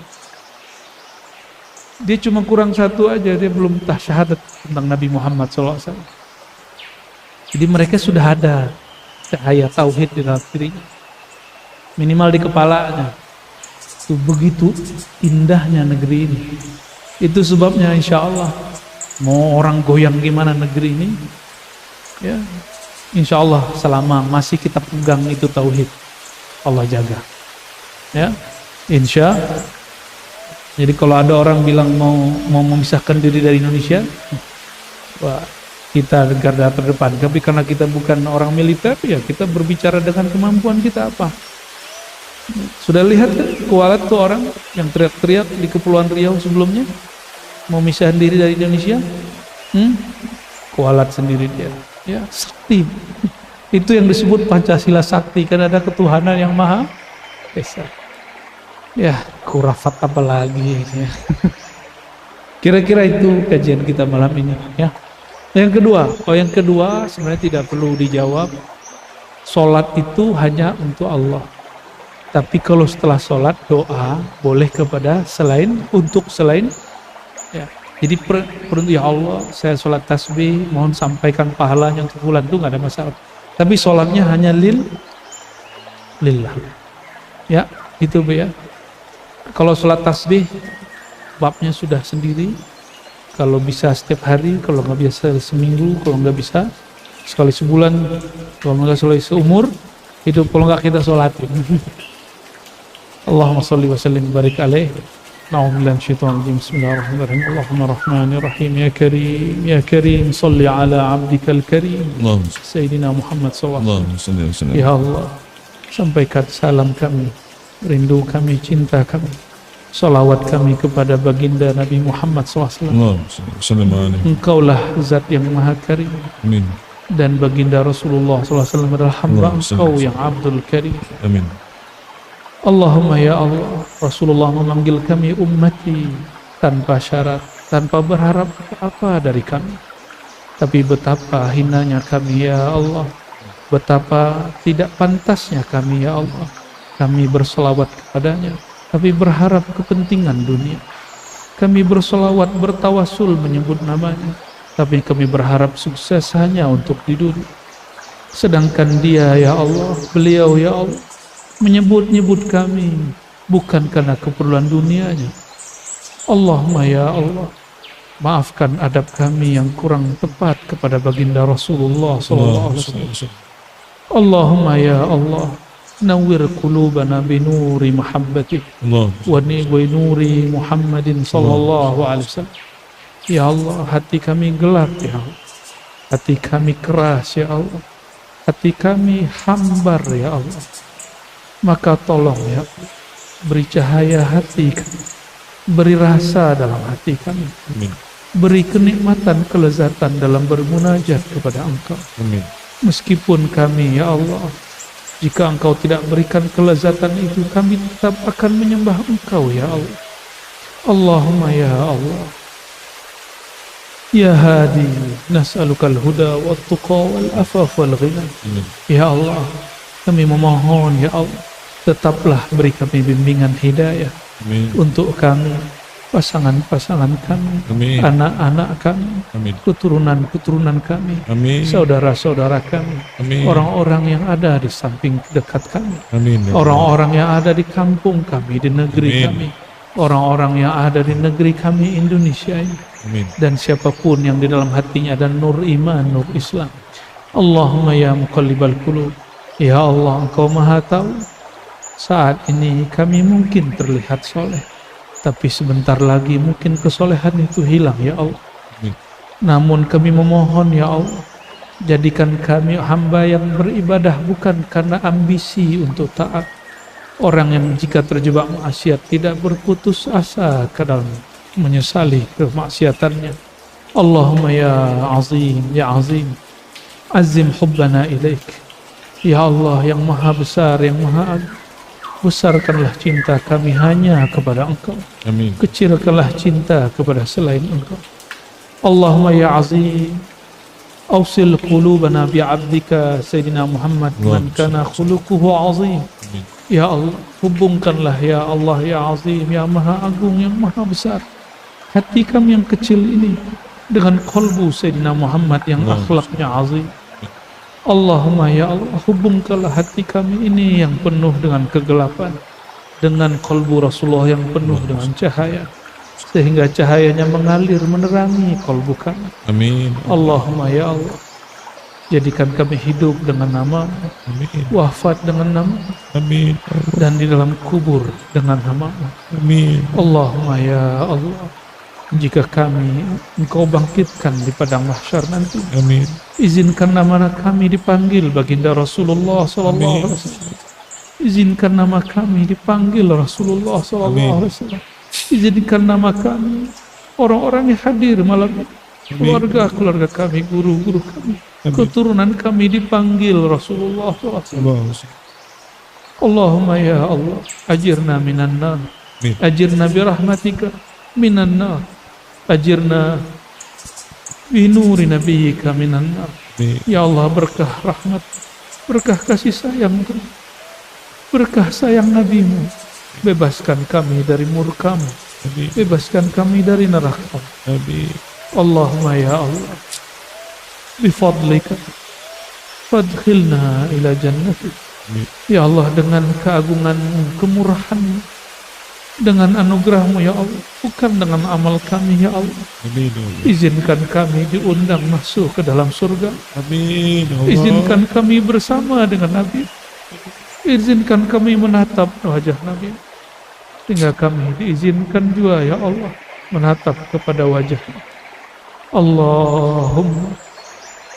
Dia cuma kurang satu aja, dia belum syahadat tentang Nabi Muhammad SAW. Jadi mereka sudah ada cahaya tauhid di dalam dirinya, minimal di kepalanya. Itu begitu indahnya negeri ini. Itu sebabnya insya Allah mau orang goyang gimana negeri ini, ya insya Allah selama masih kita pegang itu tauhid, Allah jaga. Ya, insya. Jadi kalau ada orang bilang mau memisahkan diri dari Indonesia, wah, kita garda terdepan. Tapi karena kita bukan orang militer, ya kita berbicara dengan kemampuan kita apa. Sudah lihat kan kualat tuh orang yang teriak-teriak di Kepulauan Riau sebelumnya mau misahin diri dari Indonesia? Kualat sendiri dia. Ya, sakti. Itu yang disebut Pancasila sakti, karena ada ketuhanan yang maha esa. Ya, kurafat apa lagi ya. Kira-kira itu kajian kita malam ini ya. Yang kedua sebenarnya tidak perlu dijawab. Salat itu hanya untuk Allah. Tapi kalau setelah salat doa boleh kepada selain ya. Jadi ya Allah, saya salat tasbih, mohon sampaikan pahalanya untuk bulan itu nggak ada masalah. Tapi salatnya hanya lillah. Ya, itu Bu ya. Kalau sholat tasbih babnya sudah sendiri. Kalau bisa setiap hari, kalau nggak bisa seminggu, kalau nggak bisa sekali sebulan, kalau nggak sekali seumur, itu kalau nggak kita sholatin. Allahumma sholli wa sallim barik alaih. Na'udzubillahi minasyaitonir rajim. Bismillahirrahmanirrahim. Allahumma rahmanir rahim ya karim sholli ala abdikal karim Sayyidina Muhammad sallallahu alaihi wasallam. Ya Allah, sampaikan salam kami, rindu kami, cinta kami Salawat kami kepada baginda Nabi Muhammad SAW. Engkaulah zat yang maha karim. Amin. Dan baginda Rasulullah SAW adalah hamba engkau yang Abdul Karim. Amin. Allahumma ya Allah, Rasulullah memanggil kami ummati tanpa syarat, tanpa berharap apa dari kami. Tapi betapa hinanya kami ya Allah, betapa tidak pantasnya kami ya Allah. Kami berselawat kepadanya, tapi berharap kepentingan dunia. Kami berselawat, bertawasul menyebut namanya, tapi kami berharap sukses hanya untuk di dunia. Sedangkan dia ya Allah, beliau ya Allah, menyebut-nyebut kami bukan karena keperluan dunianya. Allahumma ya Allah, maafkan adab kami yang kurang tepat kepada baginda Rasulullah SAW. Allahumma ya Allah, nawwir qulubana binuri mahabbatih wa nuri Muhammadin sallallahu alaihi wasallam. Ya Allah, hati kami gelap ya Allah, hati kami keras ya Allah, hati kami hambar ya Allah. Maka tolong ya Allah, beri cahaya hati kami, beri rasa dalam hati kami. Amin. Beri kenikmatan, kelezatan dalam bermunajat kepada Engkau. Amin. Meskipun kami ya Allah, jika Engkau tidak berikan kelezatan itu, kami tetap akan menyembah Engkau ya Allah. Allahumma ya Allah, ya Hadi, nas'alukal huda wa tuqa wal afaf wal ghina. Ya Allah, kami memohon ya Allah, tetaplah beri kami bimbingan hidayah. Amin. Untuk kami, pasangan-pasangan kami, anak-anak kami, keturunan-keturunan kami, saudara-saudara kami, orang-orang yang ada di samping dekat kami, orang-orang yang ada di kampung kami, di negeri kami, orang-orang yang ada di negeri kami Indonesia ini. Dan siapapun yang di dalam hatinya ada nur iman, nur Islam. Allahumma ya muqallibal qulub, ya Allah, Engkau maha tahu. Saat ini kami mungkin terlihat soleh, tapi sebentar lagi mungkin kesolehan itu hilang ya Allah. Namun kami memohon ya Allah, jadikan kami hamba yang beribadah bukan karena ambisi untuk taat. Orang yang jika terjebak maksiat tidak berputus asa ke dalam menyesali kemaksiatannya. Allahumma ya azim, ya azim, azim hubbana ilaik. Ya Allah yang maha besar, yang maha agung, besarkanlah cinta kami hanya kepada Engkau. Amin. Kecilkanlah cinta kepada selain Engkau. Allahumma ya azim, awsil qulubana bi'abdika Sayyidina Muhammad man kana khuluquhu azim. Ya Allah, hubungkanlah ya Allah ya azim, ya maha agung, yang maha besar, hati kami yang kecil ini dengan qalbu Sayyidina Muhammad yang akhlaknya azim. Allahumma ya Allah, hubungkanlah hati kami ini yang penuh dengan kegelapan dengan qalbu Rasulullah yang penuh dengan cahaya, sehingga cahayanya mengalir menerangi qalbu kami. Amin. Allahumma ya Allah, jadikan kami hidup dengan nama, wafat dengan nama, dan di dalam kubur dengan nama. Amin. Allahumma ya Allah, jika kami Engkau bangkitkan di padang mahsyar nanti, amin, izinkan nama kami dipanggil baginda Rasulullah SAW. Izinkan nama kami dipanggil Rasulullah SAW. Izinkan nama kami, orang-orang yang hadir malam ini, keluarga-keluarga kami, guru-guru kami, keturunan kami dipanggil Rasulullah SAW. Allahumma ya Allah, ajirna minan nar, ajirna birahmatika minan nar, ajirna binuri nabiyika minan nar. Ya Allah, berkah rahmat, berkah kasih sayang, berkah sayang nabimu, bebaskan kami dari murkamu, bebaskan kami dari neraka. Allahumma ya Allah, bifadlika fadkhilna ila jannatik. Ya Allah, dengan keagungan-Mu, kemurahan-Mu, dengan anugerah-Mu ya Allah, bukan dengan amal kami ya Allah. Izinkan kami diundang masuk ke dalam surga. Izinkan kami bersama dengan Nabi. Izinkan kami menatap wajah Nabi, sehingga kami diizinkan juga ya Allah menatap kepada wajah. Allahumma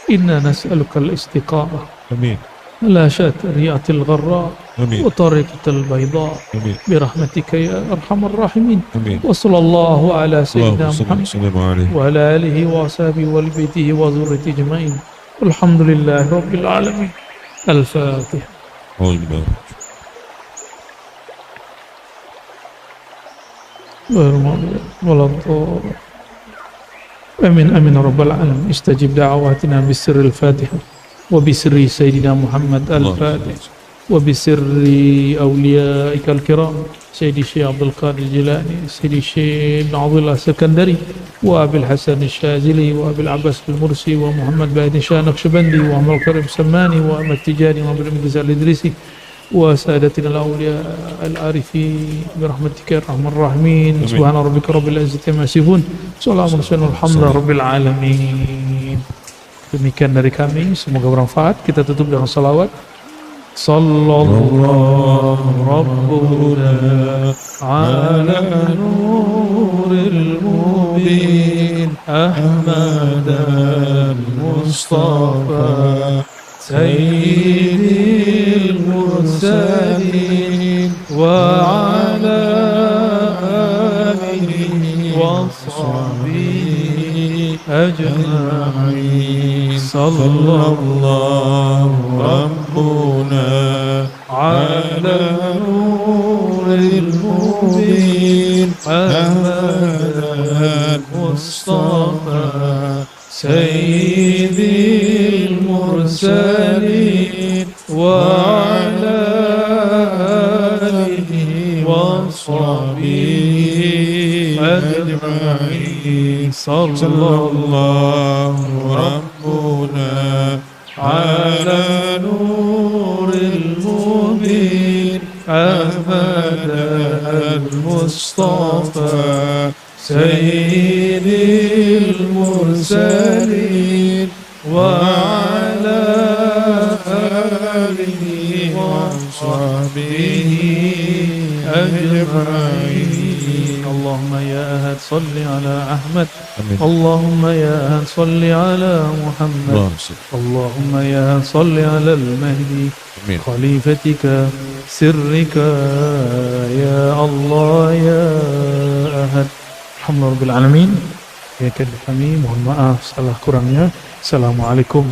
inna nas'alukal istiqamah. Amin. لا شاترية الغراء آمين. وطريقة البيضاء آمين. برحمتك يا أرحم الراحمين. آمين. وصلى الله على سيدنا اللهم صل محمد وسلم عليه. وعلى آله وأصحابه والبيته وذريته أجمعين. الحمد لله رب العالمين. الفاتحة. أعوذ بالله. آمين آمين رب العالمين. استجب دعواتنا بسر الفاتحة وبسر سيدنا محمد الفاتح وبسر أوليائك الكرام سيدي الشيخ عبد القادر الجيلاني سيدي الشيخ بن عبد الله السكندري وأبي الحسن الشاذلي وأبي العباس المرسي ومحمد باهدي شاه نقشبندي وعمر الكريم السماني وأحمد التجاني وعبد المجيد الإدريسي وسادتنا الأولياء العارفين برحمتك يا أرحم الراحمين. سبحان ربك رب العزة عما يصفون. Assalamualaikum warahmatullahi rabbil alamin. Demikian dari kami, semoga bermanfaat. Kita tutup dengan salawat. Sallallahu rabbuna ala nuril mubin Ahmad al-Mustafa Sayyidil Mursalin wa ala alihi wa sahbihi ajma'in. Sallallahu rabbuna ala nuril mubin Ahmad al-Mustafa Sayyidil Mursalin wa ala alihi wa sahbihi ajma'in. Sallallahu rabbuna ala nuril mubin Ahmad al-Mustafa Sayyidil Mursalin wa ala alihi wa sahbihi ajma'in. Allahumma ya ahad salli ala Ahmad. Allahumma ya ahad salli ala Muhammad. Allahumma ya ahad salli ala al-Mahdi khalifatika sirrika ya Allah ya ahad. Alhamdulillah alamin. Ya kami mohon maaf salah kurangnya. Assalamualaikum.